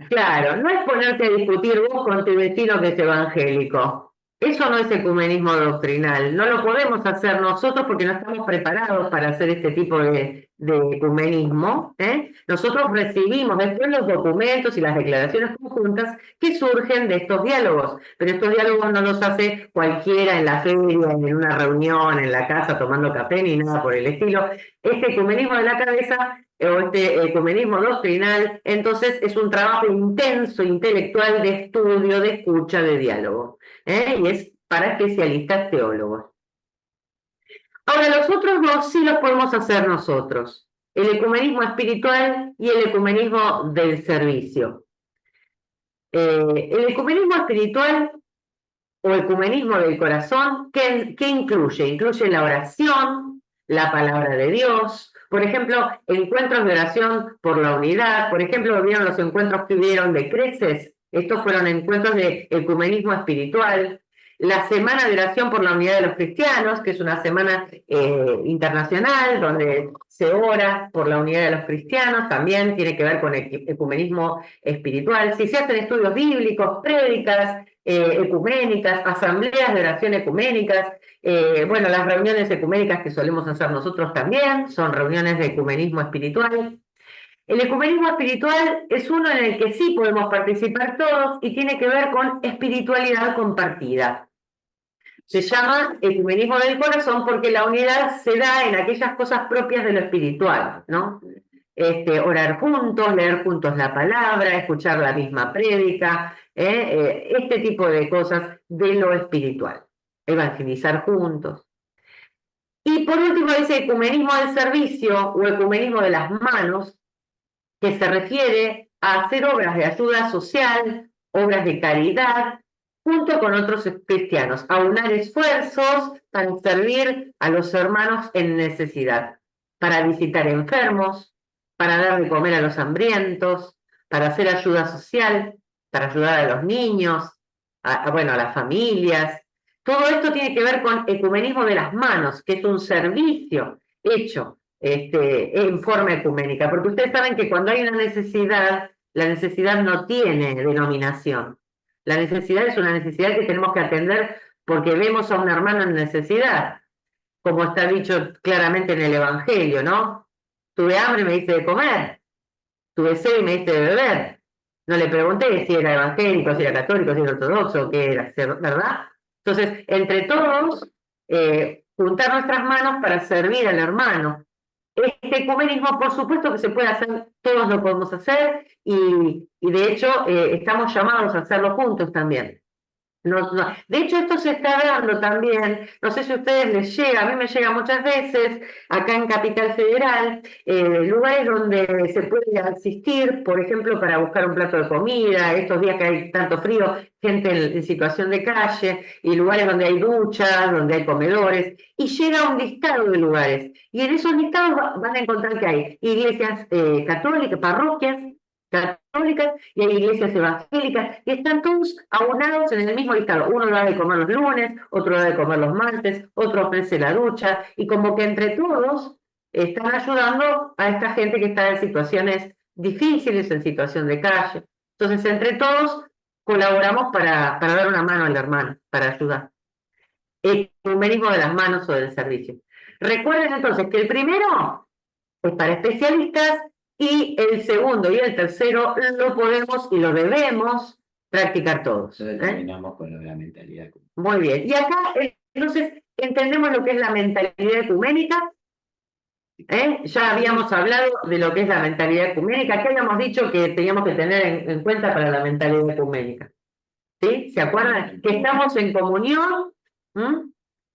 claro, no es ponerte a discutir vos con tu vecino que es evangélico. Eso no es ecumenismo doctrinal, no lo podemos hacer nosotros porque no estamos preparados para hacer este tipo de ecumenismo. Nosotros recibimos después los documentos y las declaraciones conjuntas que surgen de estos diálogos, pero estos diálogos no los hace cualquiera en la feria, en una reunión, en la casa tomando café ni nada por el estilo. Este ecumenismo de la cabeza o este ecumenismo doctrinal, entonces es un trabajo intenso, intelectual, de estudio, de escucha, de diálogo. Y es para especialistas teólogos. Ahora, los otros dos sí los podemos hacer nosotros. el ecumenismo espiritual y el ecumenismo del servicio. El ecumenismo espiritual o ecumenismo del corazón, ¿qué incluye? Incluye la oración, la palabra de Dios, por ejemplo, encuentros de oración por la unidad, por ejemplo, ¿vieron los encuentros que hubieron de creces? Estos fueron encuentros de ecumenismo espiritual. La semana de oración por la unidad de los cristianos, que es una semana internacional donde se ora por la unidad de los cristianos, también tiene que ver con ecumenismo espiritual. Si se hacen estudios bíblicos, prédicas ecuménicas, asambleas de oración ecuménicas, bueno, las reuniones ecuménicas que solemos hacer nosotros también son reuniones de ecumenismo espiritual. El ecumenismo espiritual es uno en el que sí podemos participar todos y tiene que ver con espiritualidad compartida. Se llama ecumenismo del corazón porque la unidad se da en aquellas cosas propias de lo espiritual, ¿no? Orar juntos, leer juntos la palabra, escuchar la misma prédica, este tipo de cosas de lo espiritual, evangelizar juntos. Y por último ese ecumenismo del servicio o ecumenismo de las manos, que se refiere a hacer obras de ayuda social, obras de caridad, junto con otros cristianos, aunar esfuerzos para servir a los hermanos en necesidad, para visitar enfermos, para dar de comer a los hambrientos, para hacer ayuda social, para ayudar a los niños, bueno, a las familias. Todo esto tiene que ver con ecumenismo de las manos, que es un servicio hecho en forma ecuménica, porque ustedes saben que cuando hay una necesidad, la necesidad no tiene denominación. La necesidad es una necesidad que tenemos que atender porque vemos a un hermano en necesidad, como está dicho claramente en el Evangelio, ¿no? Tuve hambre y me diste de comer, tuve sed y me diste de beber. No le pregunté si era evangélico, si era católico, si era ortodoxo, qué era, ¿verdad? Entonces, entre todos, juntar nuestras manos para servir al hermano. Este ecumenismo, por supuesto que se puede hacer, todos lo podemos hacer y de hecho estamos llamados a hacerlo juntos también. De hecho, esto se está dando también, no sé si a ustedes les llega, a mí me llega muchas veces, acá en Capital Federal, lugares donde se puede asistir, por ejemplo, para buscar un plato de comida, estos días que hay tanto frío, gente en situación de calle, y lugares donde hay duchas, donde hay comedores, y llega un listado de lugares, y en esos listados van a encontrar que hay iglesias católicas, parroquias católicas y hay iglesias evangélicas y están todos aunados en el mismo listado. Uno da de comer los lunes, otro da de comer los martes, otro ofrece la ducha y como que entre todos están ayudando a esta gente que está en situaciones difíciles, en situación de calle. Entonces entre todos colaboramos para dar una mano al hermano, para ayudar. El ecumenismo de las manos o del servicio. Recuerden entonces que el primero es para especialistas y el segundo y el tercero lo podemos y lo debemos practicar todos. Entonces terminamos con lo de la mentalidad. Muy bien. Y acá, entonces, entendemos lo que es la mentalidad ecuménica. Ya habíamos hablado de lo que es la mentalidad ecuménica. ¿Qué habíamos dicho que teníamos que tener en cuenta para la mentalidad ecuménica? ¿Sí? ¿Se acuerdan? Que estamos en comunión,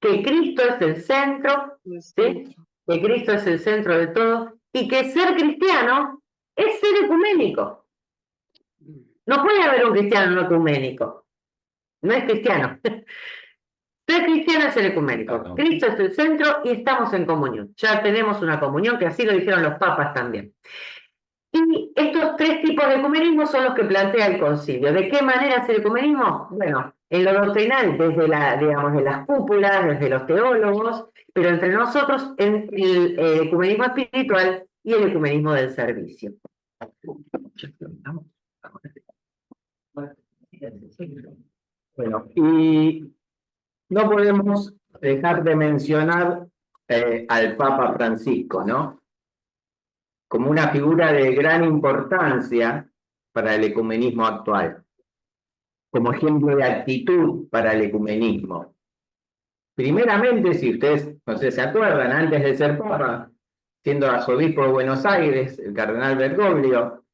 que Cristo es el centro, ¿sí? Que Cristo es el centro de todo, y que ser cristiano es ser ecuménico. No puede haber un cristiano no ecuménico. No es cristiano. Ser cristiano es ser ecuménico. Cristo es el centro y estamos en comunión. Ya tenemos una comunión, que así lo dijeron los papas también. Y estos tres tipos de ecumenismo son los que plantea el concilio. ¿De qué manera es el ecumenismo? Bueno, en lo doctrinal, desde digamos, de las cúpulas, desde los teólogos, pero entre nosotros en el ecumenismo espiritual y el ecumenismo del servicio. Bueno, y no podemos dejar de mencionar al Papa Francisco, ¿no? Como una figura de gran importancia para el ecumenismo actual, como ejemplo de actitud para el ecumenismo. Primeramente, si ustedes, no sé, se acuerdan, antes de ser Papa, siendo arzobispo de Buenos Aires, el cardenal Bergoglio,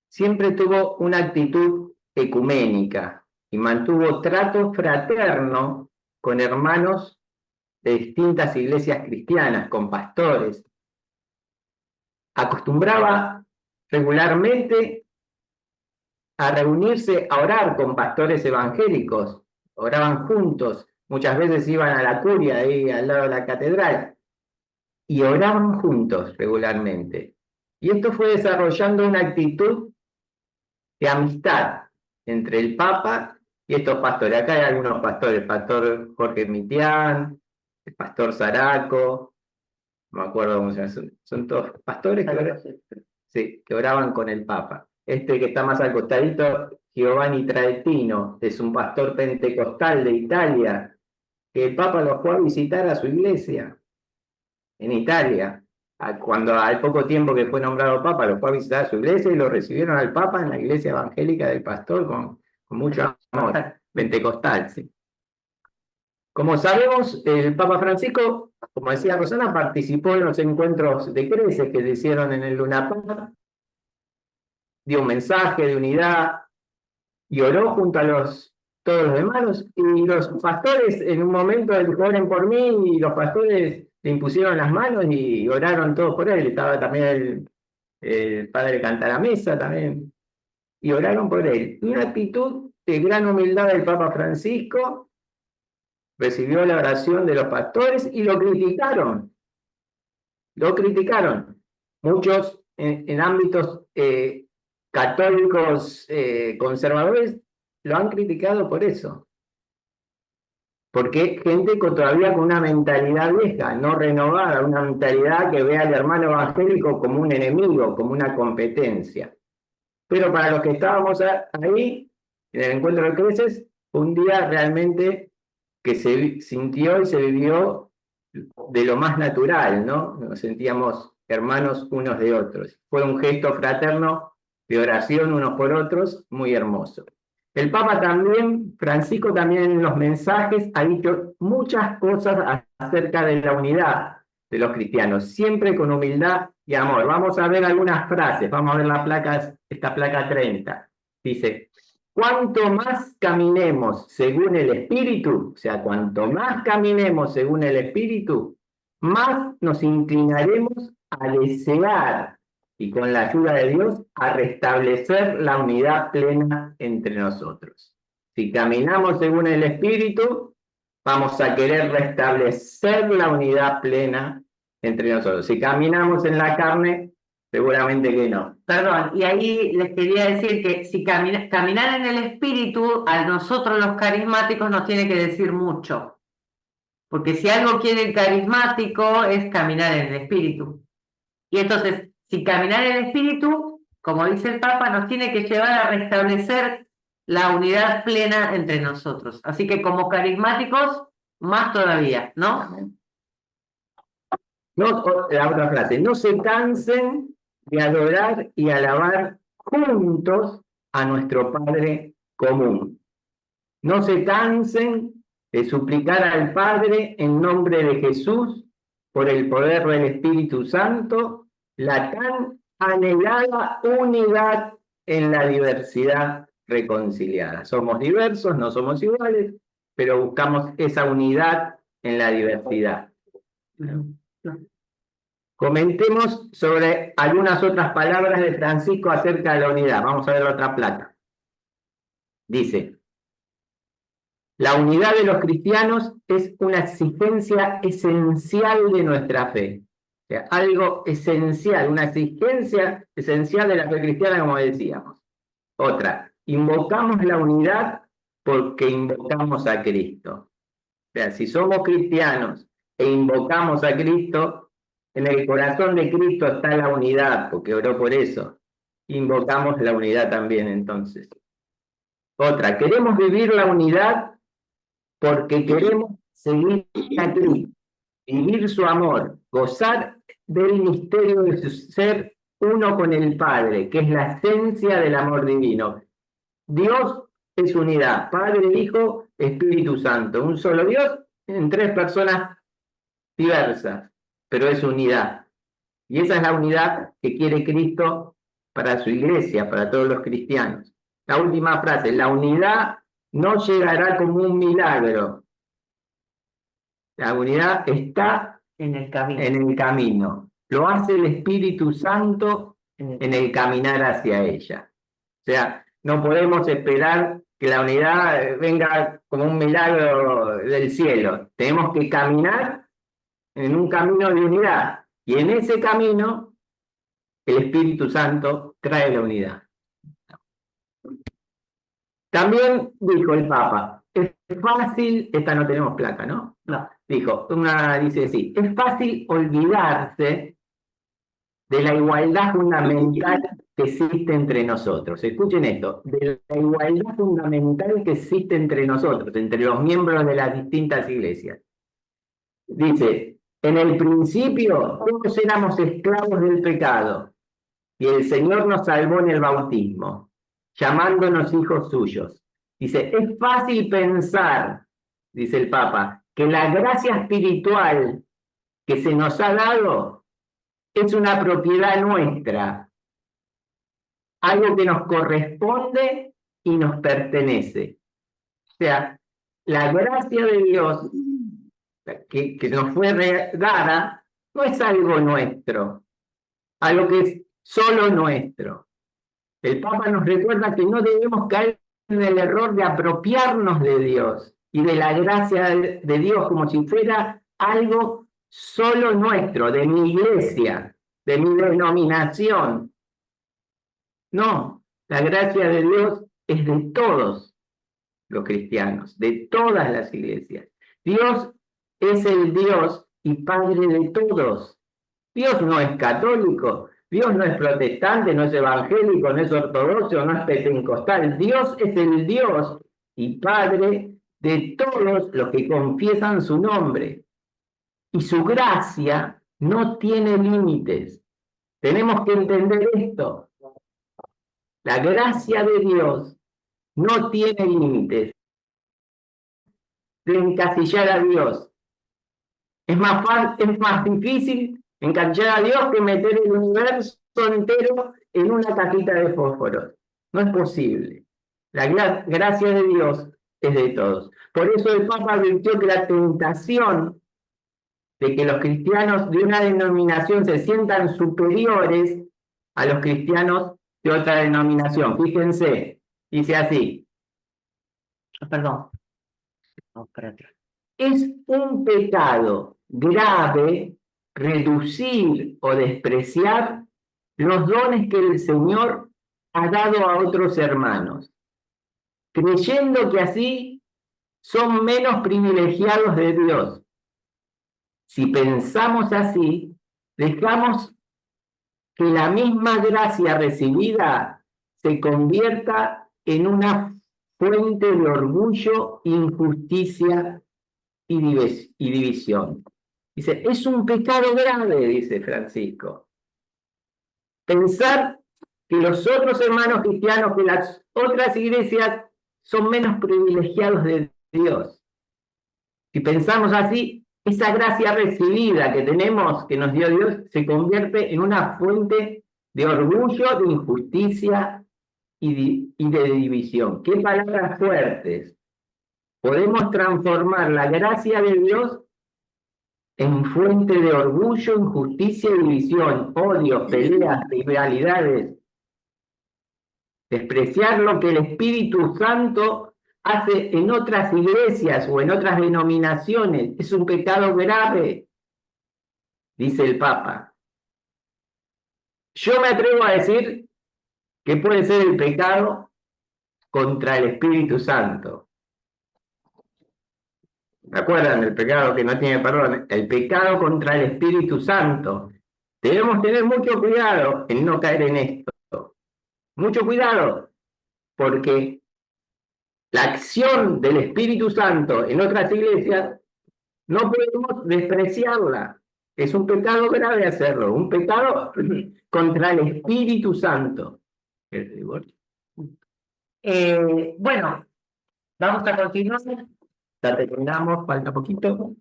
siempre tuvo una actitud ecuménica y mantuvo trato fraterno con hermanos de distintas iglesias cristianas, con pastores. acostumbraba regularmente a reunirse a orar con pastores evangélicos, oraban juntos, muchas veces iban a la curia ahí al lado de la catedral y oraban juntos regularmente. Y esto fue desarrollando una actitud de amistad entre el Papa y estos pastores. Acá hay algunos pastores, el pastor Jorge Mitián, el pastor Zaraco, no me acuerdo cómo se llama, son todos pastores que oraban con el Papa. Este que está más al costadito, Giovanni Traetino, es un pastor pentecostal de Italia, que el Papa lo fue a visitar a su iglesia en Italia. Cuando al poco tiempo que fue nombrado Papa, lo fue a visitar a su iglesia y lo recibieron al Papa en la iglesia evangélica del pastor con mucho amor, pentecostal, sí. Como sabemos, el Papa Francisco, como decía Rosana, participó en los encuentros de creces que se hicieron en el Luna Park, dio un mensaje de unidad y oró junto a todos los demás. Y los pastores, en un momento, dijo, oren por mí, y los pastores le impusieron las manos y oraron todos por él. Estaba también el padre Cantalamessa también, y oraron por él. Y una actitud de gran humildad del Papa Francisco. Recibió la oración de los pastores y lo criticaron. Lo criticaron. Muchos en ámbitos católicos conservadores lo han criticado por eso. Porque gente todavía con una mentalidad vieja, no renovada, una mentalidad que ve al hermano evangélico como un enemigo, como una competencia. Pero para los que estábamos ahí, en el encuentro de creces, un día realmente que se sintió y se vivió de lo más natural, ¿no? Nos sentíamos hermanos unos de otros. Fue un gesto fraterno de oración unos por otros muy hermoso. El Papa también, Francisco también en los mensajes ha dicho muchas cosas acerca de la unidad de los cristianos, siempre con humildad y amor. Vamos a ver algunas frases, vamos a ver esta placa 30. Dice, cuanto más caminemos según el Espíritu, o sea, cuanto más caminemos según el Espíritu, más nos inclinaremos a desear y con la ayuda de Dios a restablecer la unidad plena entre nosotros. Si caminamos según el Espíritu, vamos a querer restablecer la unidad plena entre nosotros. Si caminamos en la carne, seguramente que no. Perdón, y ahí les quería decir que si caminar en el espíritu, a nosotros los carismáticos nos tiene que decir mucho. Porque si algo quiere el carismático es caminar en el espíritu. Y entonces, si caminar en el espíritu, como dice el Papa, nos tiene que llevar a restablecer la unidad plena entre nosotros. Así que como carismáticos, más todavía, ¿no? No, la otra frase, no se cansen de adorar y alabar juntos a nuestro Padre común. No se cansen de suplicar al Padre en nombre de Jesús, por el poder del Espíritu Santo, la tan anhelada unidad en la diversidad reconciliada. Somos diversos, no somos iguales, pero buscamos esa unidad en la diversidad. Comentemos sobre algunas otras palabras de Francisco acerca de la unidad. Vamos a ver la otra placa. Dice, la unidad de los cristianos es una exigencia esencial de nuestra fe. O sea, algo esencial, una exigencia esencial de la fe cristiana, como decíamos. Otra, invocamos la unidad porque invocamos a Cristo. O sea, si somos cristianos e invocamos a Cristo, en el corazón de Cristo está la unidad, porque oró por eso. Invocamos la unidad también, entonces. Otra, queremos vivir la unidad porque queremos seguir a Cristo, vivir su amor, gozar del misterio de su ser uno con el Padre, que es la esencia del amor divino. Dios es unidad, Padre, Hijo, Espíritu Santo, un solo Dios en tres personas diversas, pero es unidad. Y esa es la unidad que quiere Cristo para su iglesia, para todos los cristianos. La última frase, la unidad no llegará como un milagro. La unidad está En el camino. en el camino. lo hace el Espíritu Santo en el caminar hacia ella. O sea, no podemos esperar que la unidad venga como un milagro del cielo. Tenemos que caminar en un camino de unidad. Y en ese camino, el Espíritu Santo trae la unidad. También dijo el Papa, es fácil, esta no tenemos placa, ¿no? No, dijo, dice así, es fácil olvidarse de la igualdad fundamental que existe entre nosotros. Escuchen esto, de la igualdad fundamental que existe entre nosotros, entre los miembros de las distintas iglesias. Dice, en el principio todos éramos esclavos del pecado y el Señor nos salvó en el bautismo, llamándonos hijos suyos. Dice, es fácil pensar, dice el Papa, que la gracia espiritual que se nos ha dado es una propiedad nuestra, algo que nos corresponde y nos pertenece. O sea, la gracia de Dios que nos fue dada no es algo nuestro, algo que es solo nuestro. El Papa nos recuerda que no debemos caer en el error de apropiarnos de Dios y de la gracia de Dios como si fuera algo solo nuestro, de mi iglesia, de mi denominación. No, la gracia de Dios es de todos los cristianos, de todas las iglesias. Dios es el Dios y Padre de todos. Dios no es católico, Dios no es protestante, no es evangélico, no es ortodoxo, no es pentecostal. Dios es el Dios y Padre de todos los que confiesan su nombre. Y su gracia no tiene límites. Tenemos que entender esto. La gracia de Dios no tiene límites de encasillar a Dios. Es más difícil encasillar a Dios que meter el universo entero en una cajita de fósforos. No es posible. La gracia de Dios es de todos. Por eso el Papa advirtió que la tentación de que los cristianos de una denominación se sientan superiores a los cristianos de otra denominación. Fíjense, dice así. Perdón. Es un pecado grave reducir o despreciar los dones que el Señor ha dado a otros hermanos, creyendo que así son menos privilegiados de Dios. Si pensamos así, dejamos que la misma gracia recibida se convierta en una fuente de orgullo, injusticia y división. Dice, es un pecado grave, dice Francisco. Pensar que los otros hermanos cristianos, que las otras iglesias son menos privilegiados de Dios. Si pensamos así, esa gracia recibida que tenemos, que nos dio Dios, se convierte en una fuente de orgullo, de injusticia y de división. ¡Qué palabras fuertes! Podemos transformar la gracia de Dios en fuente de orgullo, injusticia y división, odio, peleas, rivalidades. Despreciar lo que el Espíritu Santo hace en otras iglesias o en otras denominaciones es un pecado grave, dice el Papa. Yo me atrevo a decir que puede ser el pecado contra el Espíritu Santo. ¿Se acuerdan del pecado que no tiene perdón? El pecado contra el Espíritu Santo. Debemos tener mucho cuidado en no caer en esto. Mucho cuidado, porque la acción del Espíritu Santo en otras iglesias no podemos despreciarla. Es un pecado grave hacerlo, un pecado contra el Espíritu Santo. Bueno, vamos a continuar. Ya terminamos, falta poquito.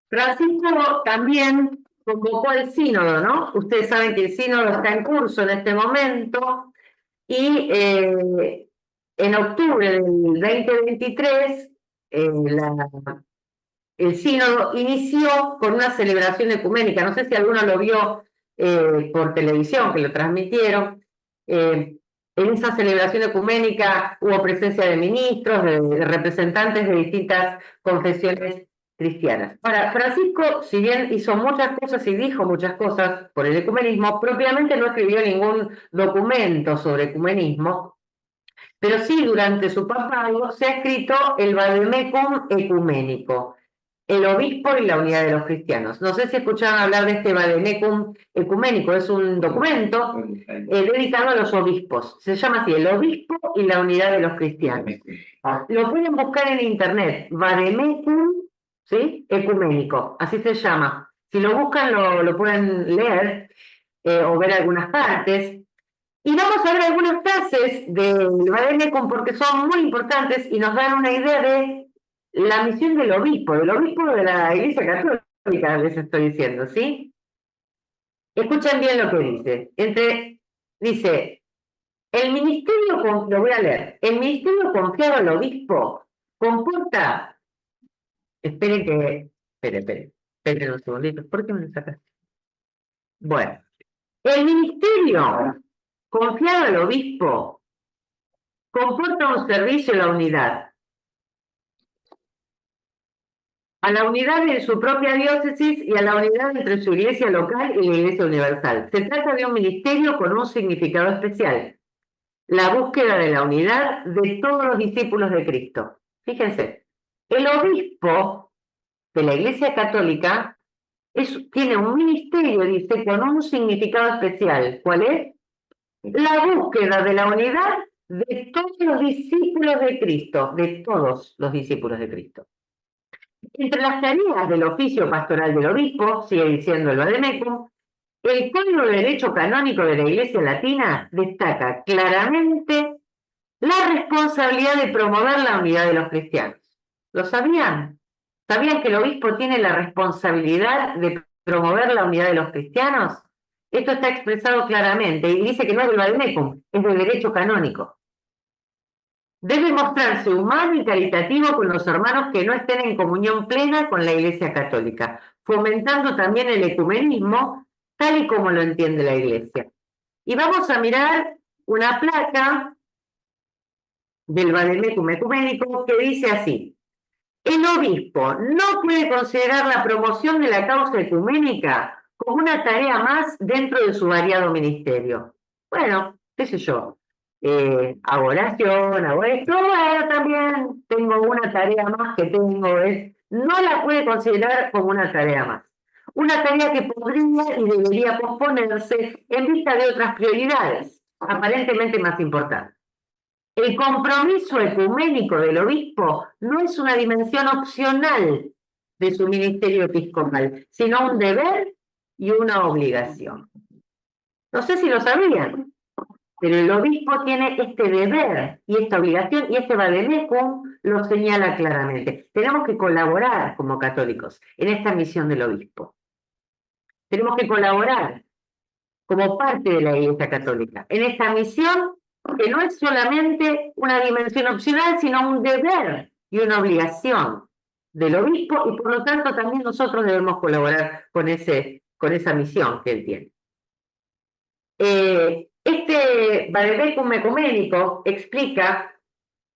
Francisco también convocó al sínodo, ¿no? Ustedes saben que el sínodo está en curso en este momento y en octubre del 2023 la el sínodo inició con una celebración ecuménica. No sé si alguno lo vio por televisión, que lo transmitieron. En esa celebración ecuménica hubo presencia de ministros, de representantes de distintas confesiones cristianas. Ahora, Francisco, si bien hizo muchas cosas y dijo muchas cosas por el ecumenismo, propiamente no escribió ningún documento sobre ecumenismo, pero sí durante su papado se ha escrito el Vademecum Ecuménico, el obispo y la unidad de los cristianos. No sé si escucharon hablar de este Vademecum Ecuménico, es un documento dedicado a los obispos. Se llama así, el obispo y la unidad de los cristianos. Lo pueden buscar en internet, Vademecum, ¿sí? Ecuménico, así se llama. Si lo buscan lo pueden leer o ver algunas partes. Y vamos a ver algunas frases del Vademecum porque son muy importantes y nos dan una idea de la misión del obispo de la Iglesia Católica, les estoy diciendo, ¿sí? Escuchen bien lo que dice. Dice, el ministerio, lo voy a leer, el ministerio confiado al obispo comporta, esperen un segundito, ¿por qué me lo sacaste? Bueno, el ministerio confiado al obispo comporta un servicio a la unidad de su propia diócesis y a la unidad entre su iglesia local y la iglesia universal. Se trata de un ministerio con un significado especial, la búsqueda de la unidad de todos los discípulos de Cristo. Fíjense, el obispo de la Iglesia Católica tiene un ministerio, dice, con un significado especial. ¿Cuál es? La búsqueda de la unidad de todos los discípulos de Cristo, de todos los discípulos de Cristo. Entre las tareas del oficio pastoral del obispo, sigue diciendo el Vademecum, el Código de Derecho Canónico de la Iglesia Latina destaca claramente la responsabilidad de promover la unidad de los cristianos. ¿Lo sabían? ¿Sabían que el obispo tiene la responsabilidad de promover la unidad de los cristianos? Esto está expresado claramente y dice que no es del Vademecum, es del derecho canónico. Debe mostrarse humano y caritativo con los hermanos que no estén en comunión plena con la Iglesia Católica, fomentando también el ecumenismo tal y como lo entiende la Iglesia. Y vamos a mirar una placa del Vademecum Ecuménico que dice así: el obispo no puede considerar la promoción de la causa ecuménica como una tarea más dentro de su variado ministerio. Bueno, qué sé yo, hago oración, hago esto, bueno, también tengo una tarea más que no la puede considerar como una tarea más. Una tarea que podría y debería posponerse en vista de otras prioridades, aparentemente más importantes. El compromiso ecuménico del obispo no es una dimensión opcional de su ministerio episcopal, sino un deber y una obligación. No sé si lo sabían, pero el obispo tiene este deber y esta obligación, y este Vademecum lo señala claramente. Tenemos que colaborar como católicos en esta misión del obispo. Tenemos que colaborar como parte de la Iglesia Católica en esta misión que no es solamente una dimensión opcional, sino un deber y una obligación del obispo, y por lo tanto también nosotros debemos colaborar con esa misión que él tiene. Este Vademecum Ecuménico explica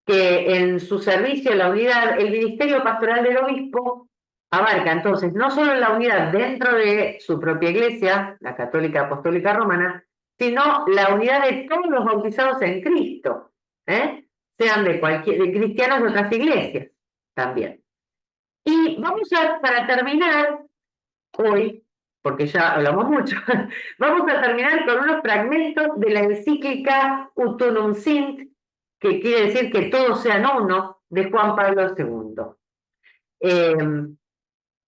que en su servicio a la unidad, el ministerio pastoral del obispo abarca entonces no solo la unidad dentro de su propia iglesia, la Católica Apostólica Romana, sino la unidad de todos los bautizados en Cristo, sean de cristianos de otras iglesias también. Y vamos para terminar hoy, porque ya hablamos mucho, vamos a terminar con unos fragmentos de la encíclica Ut Unum Sint, que quiere decir que todos sean uno, de Juan Pablo II.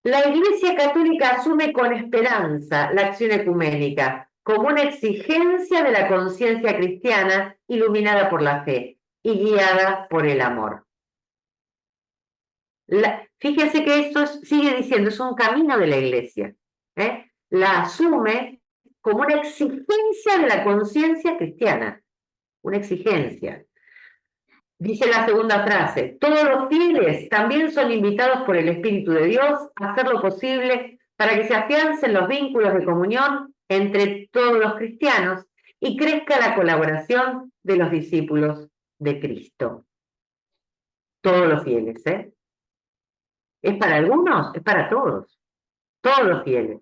La Iglesia Católica asume con esperanza la acción ecuménica como una exigencia de la conciencia cristiana iluminada por la fe y guiada por el amor. Fíjense que esto sigue diciendo, es un camino de la Iglesia. La asume como una exigencia de la conciencia cristiana, una exigencia. Dice la segunda frase, todos los fieles también son invitados por el Espíritu de Dios a hacer lo posible para que se afiancen los vínculos de comunión entre todos los cristianos y crezca la colaboración de los discípulos de Cristo. Todos los fieles, ¿eh? ¿Es para algunos? Es para todos los fieles.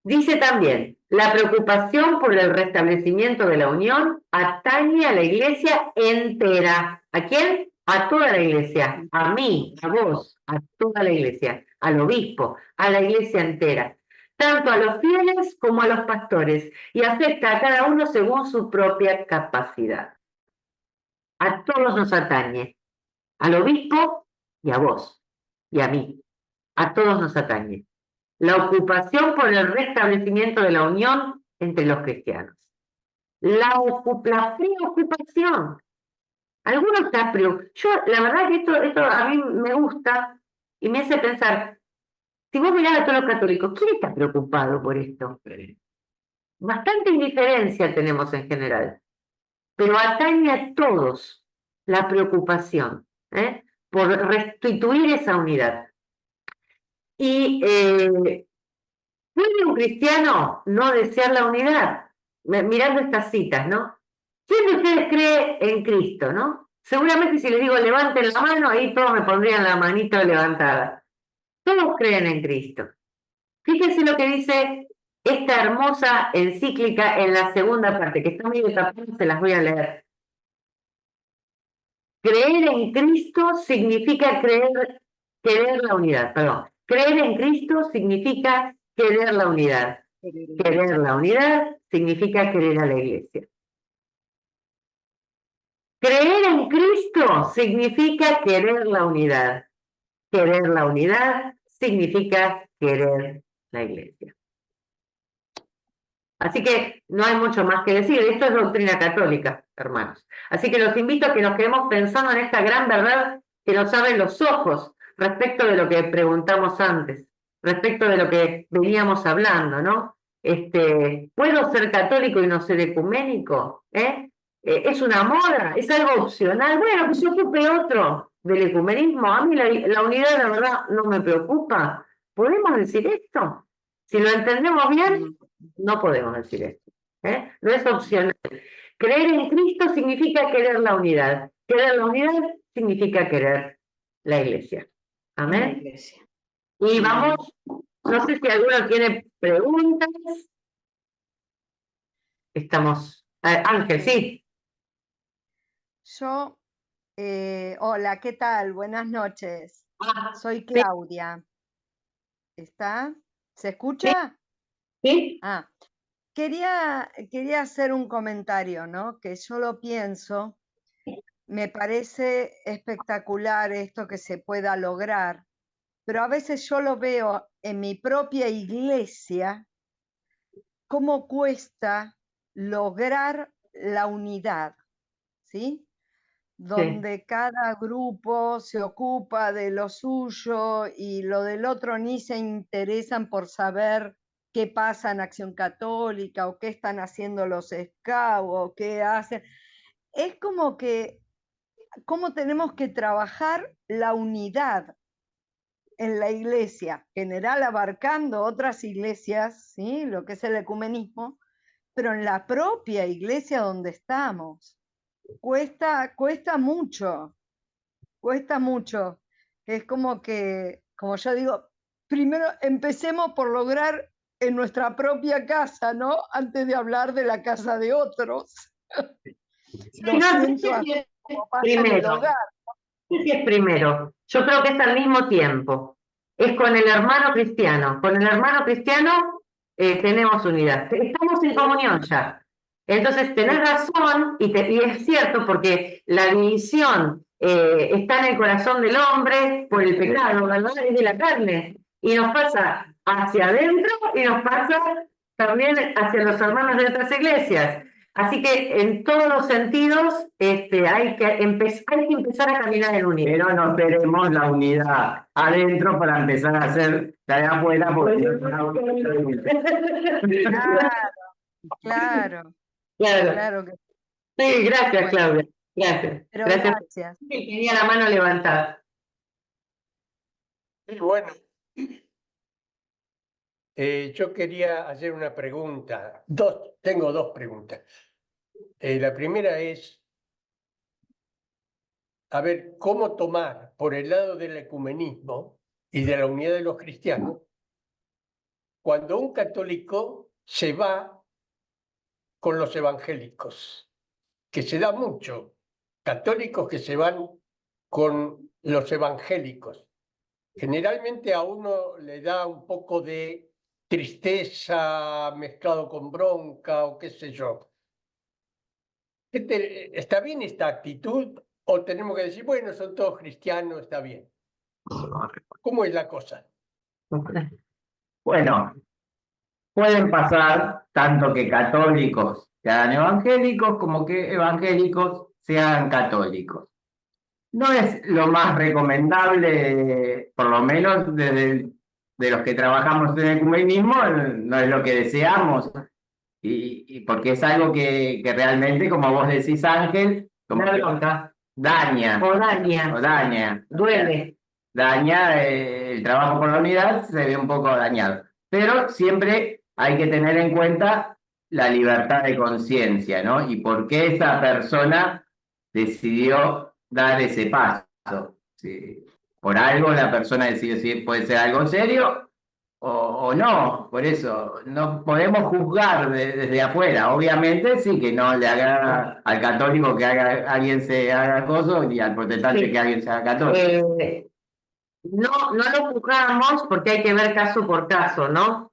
Dice también, la preocupación por el restablecimiento de la unión atañe a la iglesia entera. ¿A quién? A toda la iglesia, a mí, a vos, a toda la iglesia, al obispo, a la iglesia entera, tanto a los fieles como a los pastores, y afecta a cada uno según su propia capacidad. A todos nos atañe, al obispo y a vos, y a mí, a todos nos atañe. La ocupación por el restablecimiento de la unión entre los cristianos. La preocupación. Algunos están preocupados. Yo, la verdad que esto a mí me gusta y me hace pensar, si vos mirás a todos los católicos, ¿quién está preocupado por esto? Bastante indiferencia tenemos en general, pero atañe a todos la preocupación, por restituir esa unidad. Y ¿puede un cristiano no desear la unidad? Mirando estas citas, ¿no? ¿Quién de ustedes cree en Cristo, no? Seguramente si les digo levanten la mano, ahí todos me pondrían la manito levantada. Todos creen en Cristo. Fíjense lo que dice esta hermosa encíclica en la segunda parte, que está medio tapada, se las voy a leer. Creer en Cristo significa querer la unidad, perdón. Creer en Cristo significa querer la unidad. Querer la unidad significa querer a la iglesia. Creer en Cristo significa querer la unidad. Querer la unidad significa querer la iglesia. Así que no hay mucho más que decir. Esto es doctrina católica, hermanos. Así que los invito a que nos quedemos pensando en esta gran verdad que nos abren los ojos respecto de lo que preguntamos antes, respecto de lo que veníamos hablando, ¿no? ¿Puedo ser católico y no ser ecuménico? ¿Es una moda? ¿Es algo opcional? Bueno, que se ocupe otro del ecumenismo. A mí la unidad, la verdad, no me preocupa. ¿Podemos decir esto? Si lo entendemos bien, no podemos decir esto. No es opcional. Creer en Cristo significa querer la unidad. Querer la unidad significa querer la iglesia. Amén. La iglesia. Y vamos, no sé si alguno tiene preguntas. Estamos. Ángel, sí. Yo, hola, ¿qué tal? Buenas noches. Soy Claudia. ¿Está? ¿Se escucha? Sí. Ah, quería hacer un comentario, ¿no? Que yo lo pienso, me parece espectacular esto que se pueda lograr, pero a veces yo lo veo en mi propia iglesia, cómo cuesta lograr la unidad, ¿sí? Donde cada grupo se ocupa de lo suyo y lo del otro ni se interesan por saber qué pasa en Acción Católica o qué están haciendo los scouts o qué hacen. Es como que, cómo tenemos que trabajar la unidad en la iglesia general, abarcando otras iglesias, ¿sí? Lo que es el ecumenismo, pero en la propia iglesia donde estamos. Cuesta mucho. Es como que, como yo digo, primero empecemos por lograr en nuestra propia casa, ¿no? Antes de hablar de la casa de otros. Lo siento así como pasa en el hogar. Sí, es primero. Yo creo que es al mismo tiempo. Es con el hermano cristiano. Con el hermano cristiano tenemos unidad. Estamos en comunión ya. Entonces tenés razón y es cierto porque la división está en el corazón del hombre por el pecado, ¿verdad? Es de la carne. Y nos pasa hacia adentro y nos pasa también hacia los hermanos de otras iglesias. Así que en todos los sentidos hay que empezar a caminar en unidad. Pero no tenemos la unidad adentro para empezar a hacer la de afuera. Porque Claro que Sí, gracias, bueno. Claudia. Gracias. Pero Gracias. gracias. Tenía la mano levantada. Y bueno, yo quería hacer una pregunta. Tengo dos preguntas. La primera es, a ver, ¿cómo tomar por el lado del ecumenismo y de la unidad de los cristianos cuando un católico se va con los evangélicos? Que se da mucho, católicos que se van con los evangélicos. Generalmente a uno le da un poco de tristeza mezclado con bronca o qué sé yo. ¿Está bien esta actitud o tenemos que decir, bueno, son todos cristianos, está bien? ¿Cómo es la cosa? Bueno, pueden pasar tanto que católicos se hagan evangélicos como que evangélicos se hagan católicos. No es lo más recomendable, por lo menos de los que trabajamos en el ecumenismo, no es lo que deseamos. Y porque es algo que realmente, como vos decís, Ángel, como que daña. O daña. O daña. Duele. Daña el trabajo por la unidad, se ve un poco dañado. Pero siempre hay que tener en cuenta la libertad de conciencia, ¿no? Y por qué esa persona decidió dar ese paso. Sí. Por algo la persona decidió si puede ser algo serio o no. Por eso no podemos juzgar desde afuera. Obviamente sí que no le haga al católico que alguien se haga coso y al protestante Sí. que alguien se haga católico. No lo juzgamos porque hay que ver caso por caso, ¿no?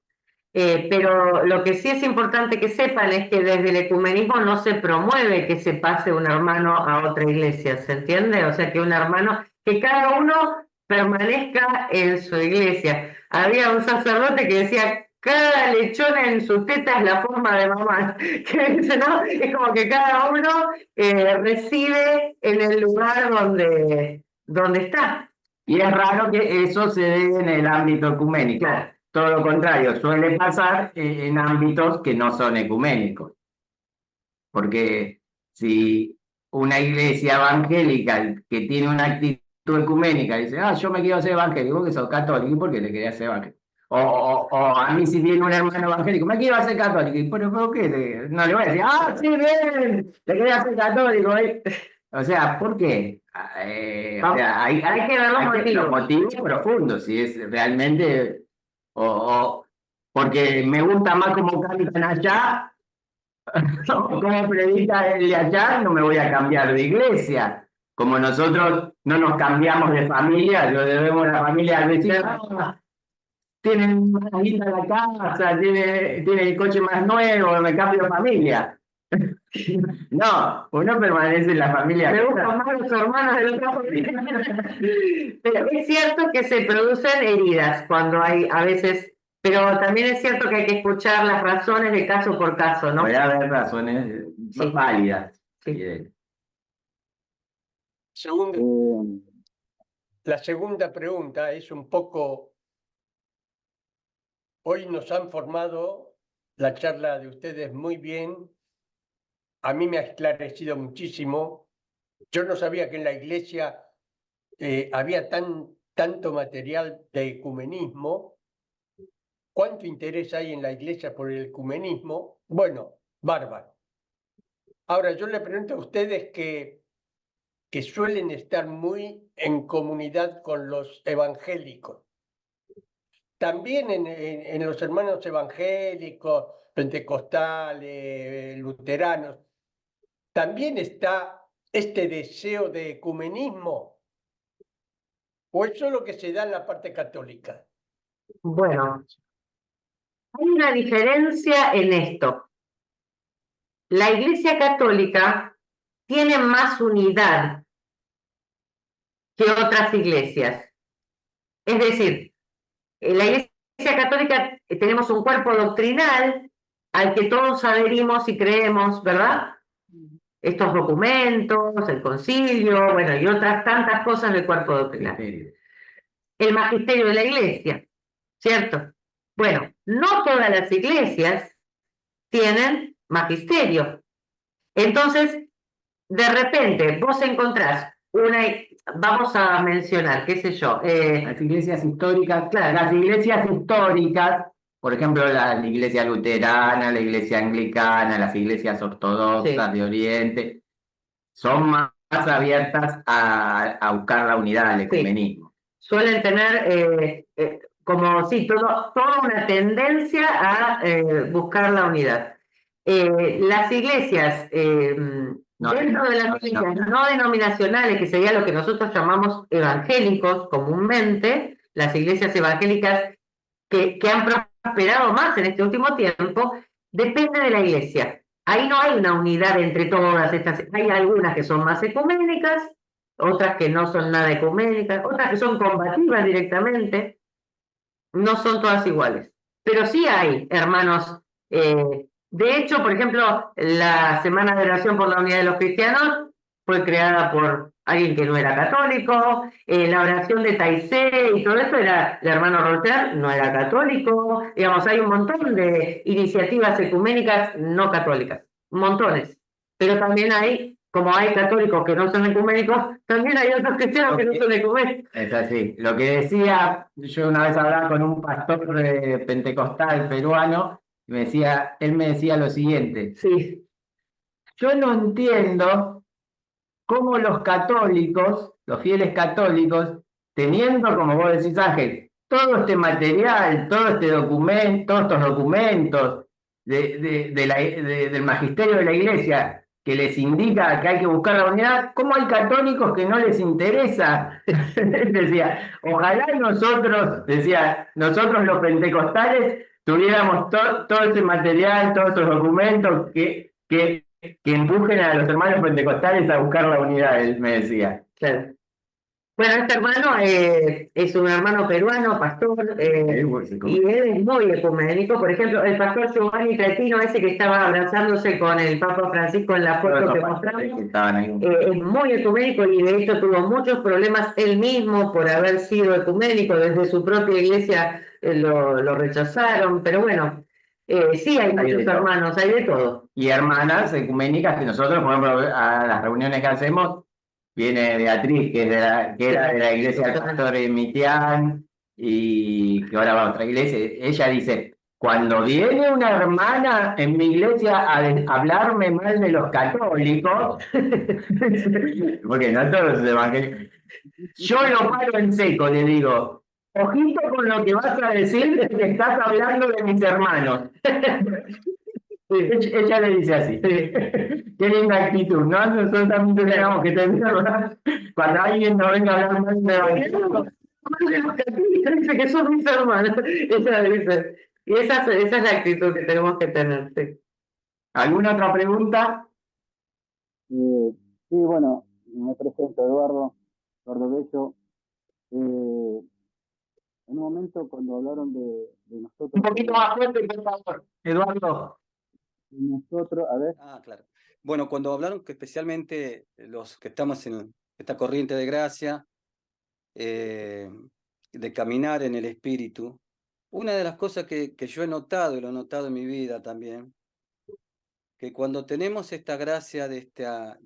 Pero lo que sí es importante que sepan es que desde el ecumenismo no se promueve que se pase un hermano a otra iglesia, ¿se entiende? O sea, que un hermano, que cada uno permanezca en su iglesia. Había un sacerdote que decía, cada lechona en su teta es la forma de mamá. Que dice, ¿no? Es como que cada uno reside en el lugar donde está. Y es raro que eso se dé en el ámbito ecuménico. Claro. Todo lo contrario, suele pasar en ámbitos que no son ecuménicos. Porque si una iglesia evangélica que tiene una actitud ecuménica dice, yo me quiero hacer evangélico, vos que sos católico, ¿y por qué te querías hacer evangélico? O a mí si viene un hermano evangélico, me quiero hacer católico, ¿y por qué? No le voy a decir, sí, bien, te querías hacer católico, ¿eh? O sea, ¿por qué? O sea, hay que ver los motivos profundos, si es realmente, o porque me gusta más como cantan allá, como predica el de allá, no me voy a cambiar de iglesia. Como nosotros no nos cambiamos de familia, lo debemos a la familia al vecino, tienen más linda la casa, tiene el coche más nuevo, me cambio de familia. No, uno permanece en la familia. Me gustan más los hermanos de otra familia. Pero es cierto que se producen heridas cuando hay, a veces, pero también es cierto que hay que escuchar las razones de caso por caso, ¿no? Puede haber razones válidas. Sí. La segunda pregunta es un poco, hoy nos han formado la charla de ustedes muy bien, a mí me ha esclarecido muchísimo. Yo no sabía que en la iglesia había tanto material de ecumenismo. ¿Cuánto interés hay en la iglesia por el ecumenismo? Bueno, bárbaro. Ahora, yo le pregunto a ustedes que suelen estar muy en comunidad con los evangélicos. También en los hermanos evangélicos, pentecostales, luteranos, también está este deseo de ecumenismo, ¿o es solo que se da en la parte católica? Bueno, hay una diferencia en esto. La Iglesia Católica tiene más unidad que otras iglesias. Es decir, en la Iglesia Católica tenemos un cuerpo doctrinal al que todos adherimos y creemos, ¿verdad? Estos documentos, el concilio, bueno, y otras tantas cosas del cuerpo doctrinal. El magisterio de la Iglesia, ¿cierto? Bueno, no todas las iglesias tienen magisterio. Entonces, de repente vos encontrás vamos a mencionar, qué sé yo, Las iglesias históricas, claro, las iglesias históricas, por ejemplo, la iglesia luterana, la iglesia anglicana, las iglesias ortodoxas Sí. de Oriente, son más abiertas a buscar la unidad, el ecumenismo. suelen tener como sí, toda una tendencia a buscar la unidad. Las iglesias, dentro de las iglesias no denominacionales, que sería lo que nosotros llamamos evangélicos comúnmente, las iglesias evangélicas que han prosperado más en este último tiempo, depende de la iglesia. Ahí no hay una unidad entre todas estas, hay algunas que son más ecuménicas, otras que no son nada ecuménicas, otras que son combativas directamente, no son todas iguales. Pero sí hay hermanos. De hecho, por ejemplo, la Semana de Oración por la Unidad de los Cristianos fue creada por alguien que no era católico. La oración de Taizé y todo esto era el hermano Rocher, no era católico. Digamos, hay un montón de iniciativas ecuménicas no católicas, montones. Pero también hay, como hay católicos que no son ecuménicos, también hay otros cristianos que no son ecuménicos. Es así. Lo que decía, yo una vez hablaba con un pastor pentecostal peruano, y él me decía lo siguiente: Sí, yo no entiendo cómo los católicos, los fieles católicos, teniendo, como vos decís, Ángel, todo este material, todos estos documentos del magisterio de la iglesia que les indica que hay que buscar la unidad, ¿cómo hay católicos que no les interesa? Decía, ojalá nosotros los pentecostales tuviéramos todo ese material, todos esos documentos que empujen a los hermanos pentecostales a buscar la unidad, él me decía. claro. Bueno, este hermano es un hermano peruano, pastor, y él es muy ecuménico. Por ejemplo, el pastor Giovanni Cretino, ese que estaba abrazándose con el Papa Francisco en la foto que mostramos, es muy ecuménico y de hecho tuvo muchos problemas él mismo por haber sido ecuménico. Desde su propia iglesia lo rechazaron, pero bueno, sí hay muchos hermanos, hay de todo. Y hermanas ecuménicas que nosotros, por ejemplo, a las reuniones que hacemos, viene Beatriz, que era de la iglesia del pastor Mitián, y que ahora va a otra iglesia. Ella dice, cuando viene una hermana en mi iglesia a hablarme mal de los católicos, porque no todos los evangélicos, yo lo paro en seco, le digo, ojito con lo que vas a decir, que estás hablando de mis hermanos. Ella le dice así. Qué linda actitud, ¿no? Nosotros también tenemos que tener, cuando alguien no venga a hablar mal de evangelio, dice que son mis hermanos. Ella dice. Y esa es la actitud que tenemos que tener. Sí. ¿Alguna otra pregunta? Sí, bueno, me presento, Eduardo Bello. En un momento cuando hablaron de nosotros... Un poquito más fuerte, por favor. Eduardo. Nosotros, a ver. Ah, claro. Bueno, cuando hablaron que especialmente los que estamos en esta corriente de gracia, de caminar en el espíritu, una de las cosas que yo he notado, y lo he notado en mi vida también, que cuando tenemos esta gracia de esta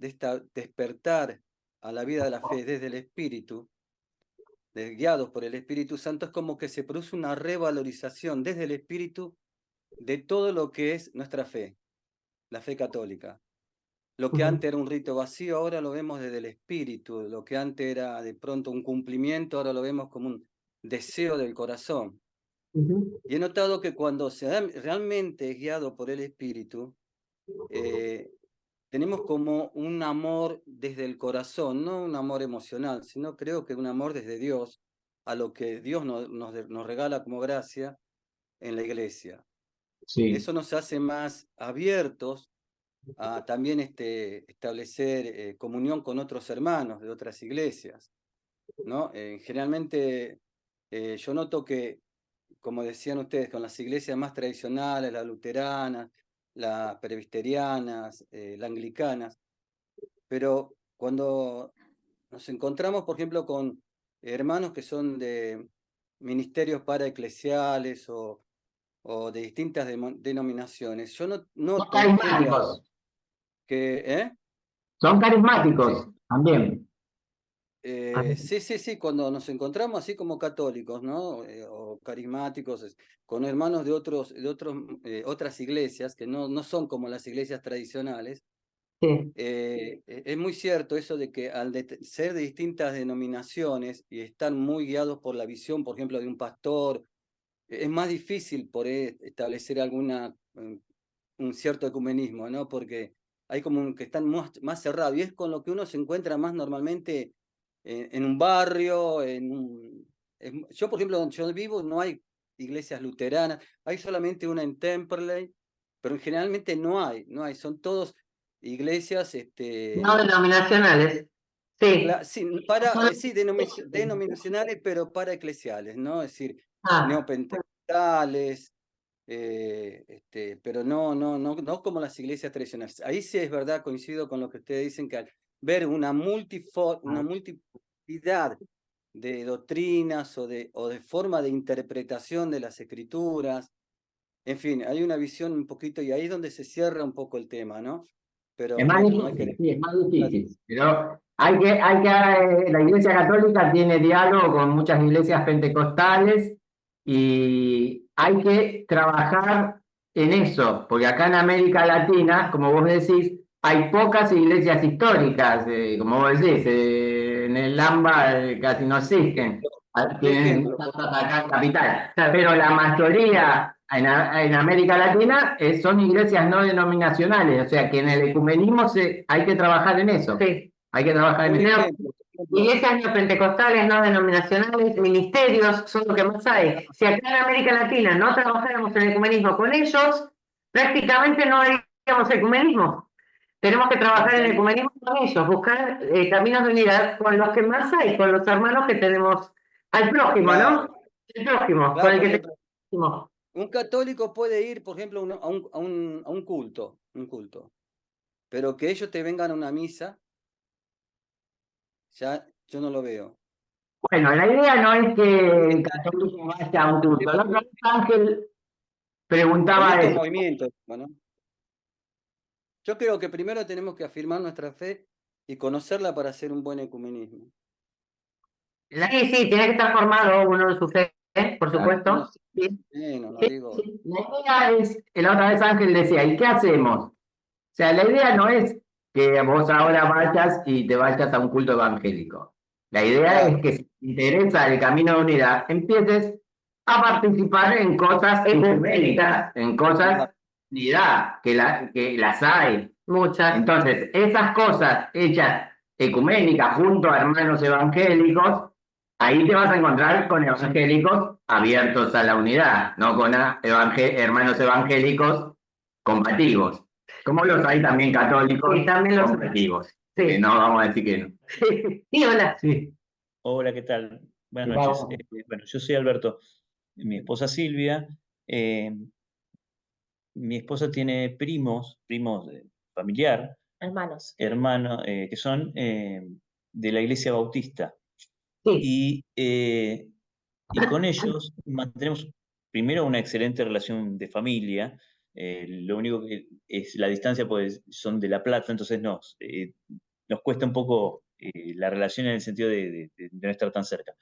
despertar a la vida de la fe desde el espíritu, guiados por el Espíritu Santo, es como que se produce una revalorización desde el espíritu de todo lo que es nuestra fe, la fe católica. Lo que antes era un rito vacío, ahora lo vemos desde el espíritu. Lo que antes era de pronto un cumplimiento, ahora lo vemos como un deseo del corazón. Y he notado que cuando realmente es guiado por el espíritu, tenemos como un amor desde el corazón, no un amor emocional, sino creo que un amor desde Dios, a lo que Dios nos regala como gracia en la iglesia. Sí. Eso nos hace más abiertos a también establecer comunión con otros hermanos de otras iglesias, ¿no? Generalmente yo noto que, como decían ustedes, con las iglesias más tradicionales, las luteranas, las presbiterianas, las anglicanas, pero cuando nos encontramos, por ejemplo, con hermanos que son de ministerios paraeclesiales o de distintas denominaciones, yo no Son carismáticos. que Son carismáticos también. Sí, cuando nos encontramos así como católicos, ¿no? O carismáticos, con hermanos de otras iglesias que no son como las iglesias tradicionales, Sí. es muy cierto eso de que al ser de distintas denominaciones y estar muy guiados por la visión, por ejemplo, de un pastor, es más difícil poder establecer un cierto ecumenismo, ¿no? Porque hay como que están más cerrados y es con lo que uno se encuentra más normalmente en un barrio, yo, por ejemplo, donde yo vivo no hay iglesias luteranas, hay solamente una en Temperley, pero generalmente no hay, son todos iglesias, No denominacionales. Sí. sí, denominacionales, pero para eclesiales, ¿no? Es decir, Ah, neopentecostales, pero no como las iglesias tradicionales. Ahí sí es verdad, coincido con lo que ustedes dicen, que al ver una multiplicidad de doctrinas o de forma de interpretación de las escrituras, en fin, hay una visión un poquito, y ahí es donde se cierra un poco el tema, ¿no? Pero Es más bueno, no hay que... difícil, sí, es más difícil. Pero la Iglesia Católica tiene diálogo con muchas iglesias pentecostales y hay que trabajar en eso, porque acá en América Latina, como vos decís, hay pocas iglesias históricas, como vos decís, en el AMBA casi no existen. Tienen Ejemplo, acá en Capital, pero la mayoría en América Latina son iglesias no denominacionales, o sea que en el ecumenismo hay que trabajar en eso. sí. Hay que trabajar en un eso. ejemplo, Iglesias neopentecostales, no denominacionales, ministerios, son lo que más hay. Si acá en América Latina no trabajáramos en el ecumenismo con ellos, prácticamente no haríamos ecumenismo. Tenemos que trabajar en el ecumenismo con ellos, buscar caminos de unidad con los que más hay, con los hermanos que tenemos al prójimo, ¿no? claro, El prójimo, con claro, el por que ejemplo, tenemos. un católico puede ir, por ejemplo, a un culto, pero que ellos te vengan a una misa, ya yo no lo veo. Bueno, la idea no es que el católico vaya a un culto. La otra vez Ángel En preguntaba estos eso. movimientos, ¿no? Yo creo que primero tenemos que afirmar nuestra fe y conocerla para hacer un buen ecumenismo. Sí, tiene que estar formado uno en su fe, por No supuesto. sé, Sí, no Sí, digo... sí. La idea es, la otra vez Ángel decía, ¿y qué hacemos? O sea, la idea no es que vos ahora vayas y te vayas a un culto evangélico. La idea es Claro, que si te interesa el camino de unidad, empieces a participar en cosas ecuménicas, en cosas de unidad, que las hay. muchas. Entonces, esas cosas hechas ecuménicas junto a hermanos evangélicos, ahí te vas a encontrar con evangélicos abiertos a la unidad, no con hermanos evangélicos combativos. Como los hay también católicos Sí, también los hay. combativos. Sí. Que no vamos a decir que no. Sí, hola. Sí. Hola, ¿qué tal? Buenas Hola, noches. vos. Bueno, yo soy Alberto. Mi esposa Silvia. Mi esposa tiene primos familiar, Hermanos. hermanos, que son de la Iglesia Bautista. Sí. Y con ellos mantenemos primero una excelente relación de familia. Lo único que es la distancia, pues son de La Plata, entonces nos cuesta un poco la relación en el sentido de no estar tan cerca.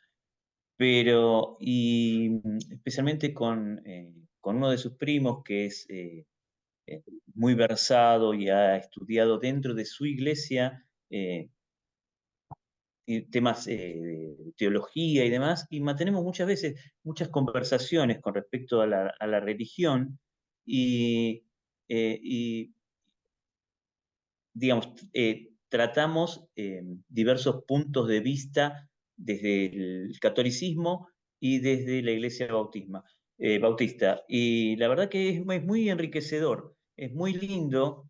Pero, especialmente con uno de sus primos que es muy versado y ha estudiado dentro de su iglesia temas de teología y demás, y mantenemos muchas veces muchas conversaciones con respecto a la religión y digamos, tratamos diversos puntos de vista desde el catolicismo y desde la iglesia bautista. Y la verdad que es muy enriquecedor, es muy lindo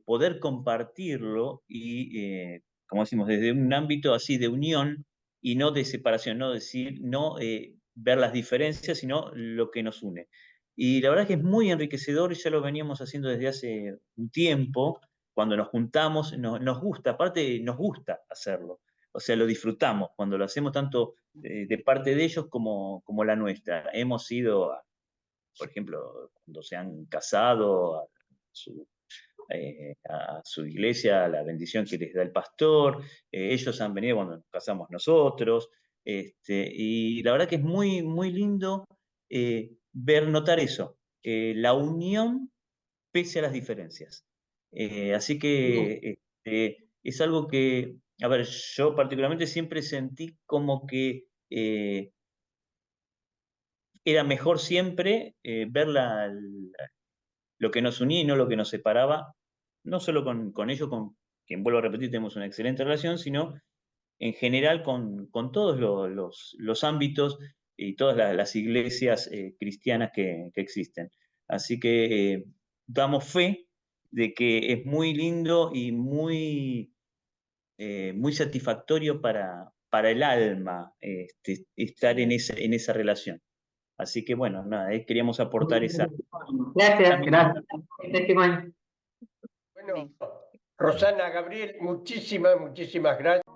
poder compartirlo y, como decimos, desde un ámbito así de unión y no de separación, no decir, no ver las diferencias, sino lo que nos une. Y la verdad que es muy enriquecedor y ya lo veníamos haciendo desde hace un tiempo. Cuando nos juntamos, nos gusta, aparte nos gusta hacerlo, o sea, lo disfrutamos cuando lo hacemos tanto de parte de ellos como la nuestra. Hemos ido, por ejemplo, cuando se han casado, a su iglesia, la bendición que les da el pastor. Ellos han venido cuando nos casamos nosotros. Y la verdad que es muy, muy lindo notar eso, la unión pese a las diferencias. Así que es algo que, a ver, yo particularmente siempre sentí como que era mejor siempre ver lo que nos unía y no lo que nos separaba, no solo con ellos, con quien vuelvo a repetir, tenemos una excelente relación, sino en general con todos los ámbitos y todas las iglesias cristianas que existen. Así que damos fe de que es muy lindo y muy satisfactorio para el alma estar en esa relación. Así que bueno, nada, queríamos aportar esa... Gracias, gracias. Testimonio. Bueno, Rosana, Gabriel, muchísimas gracias.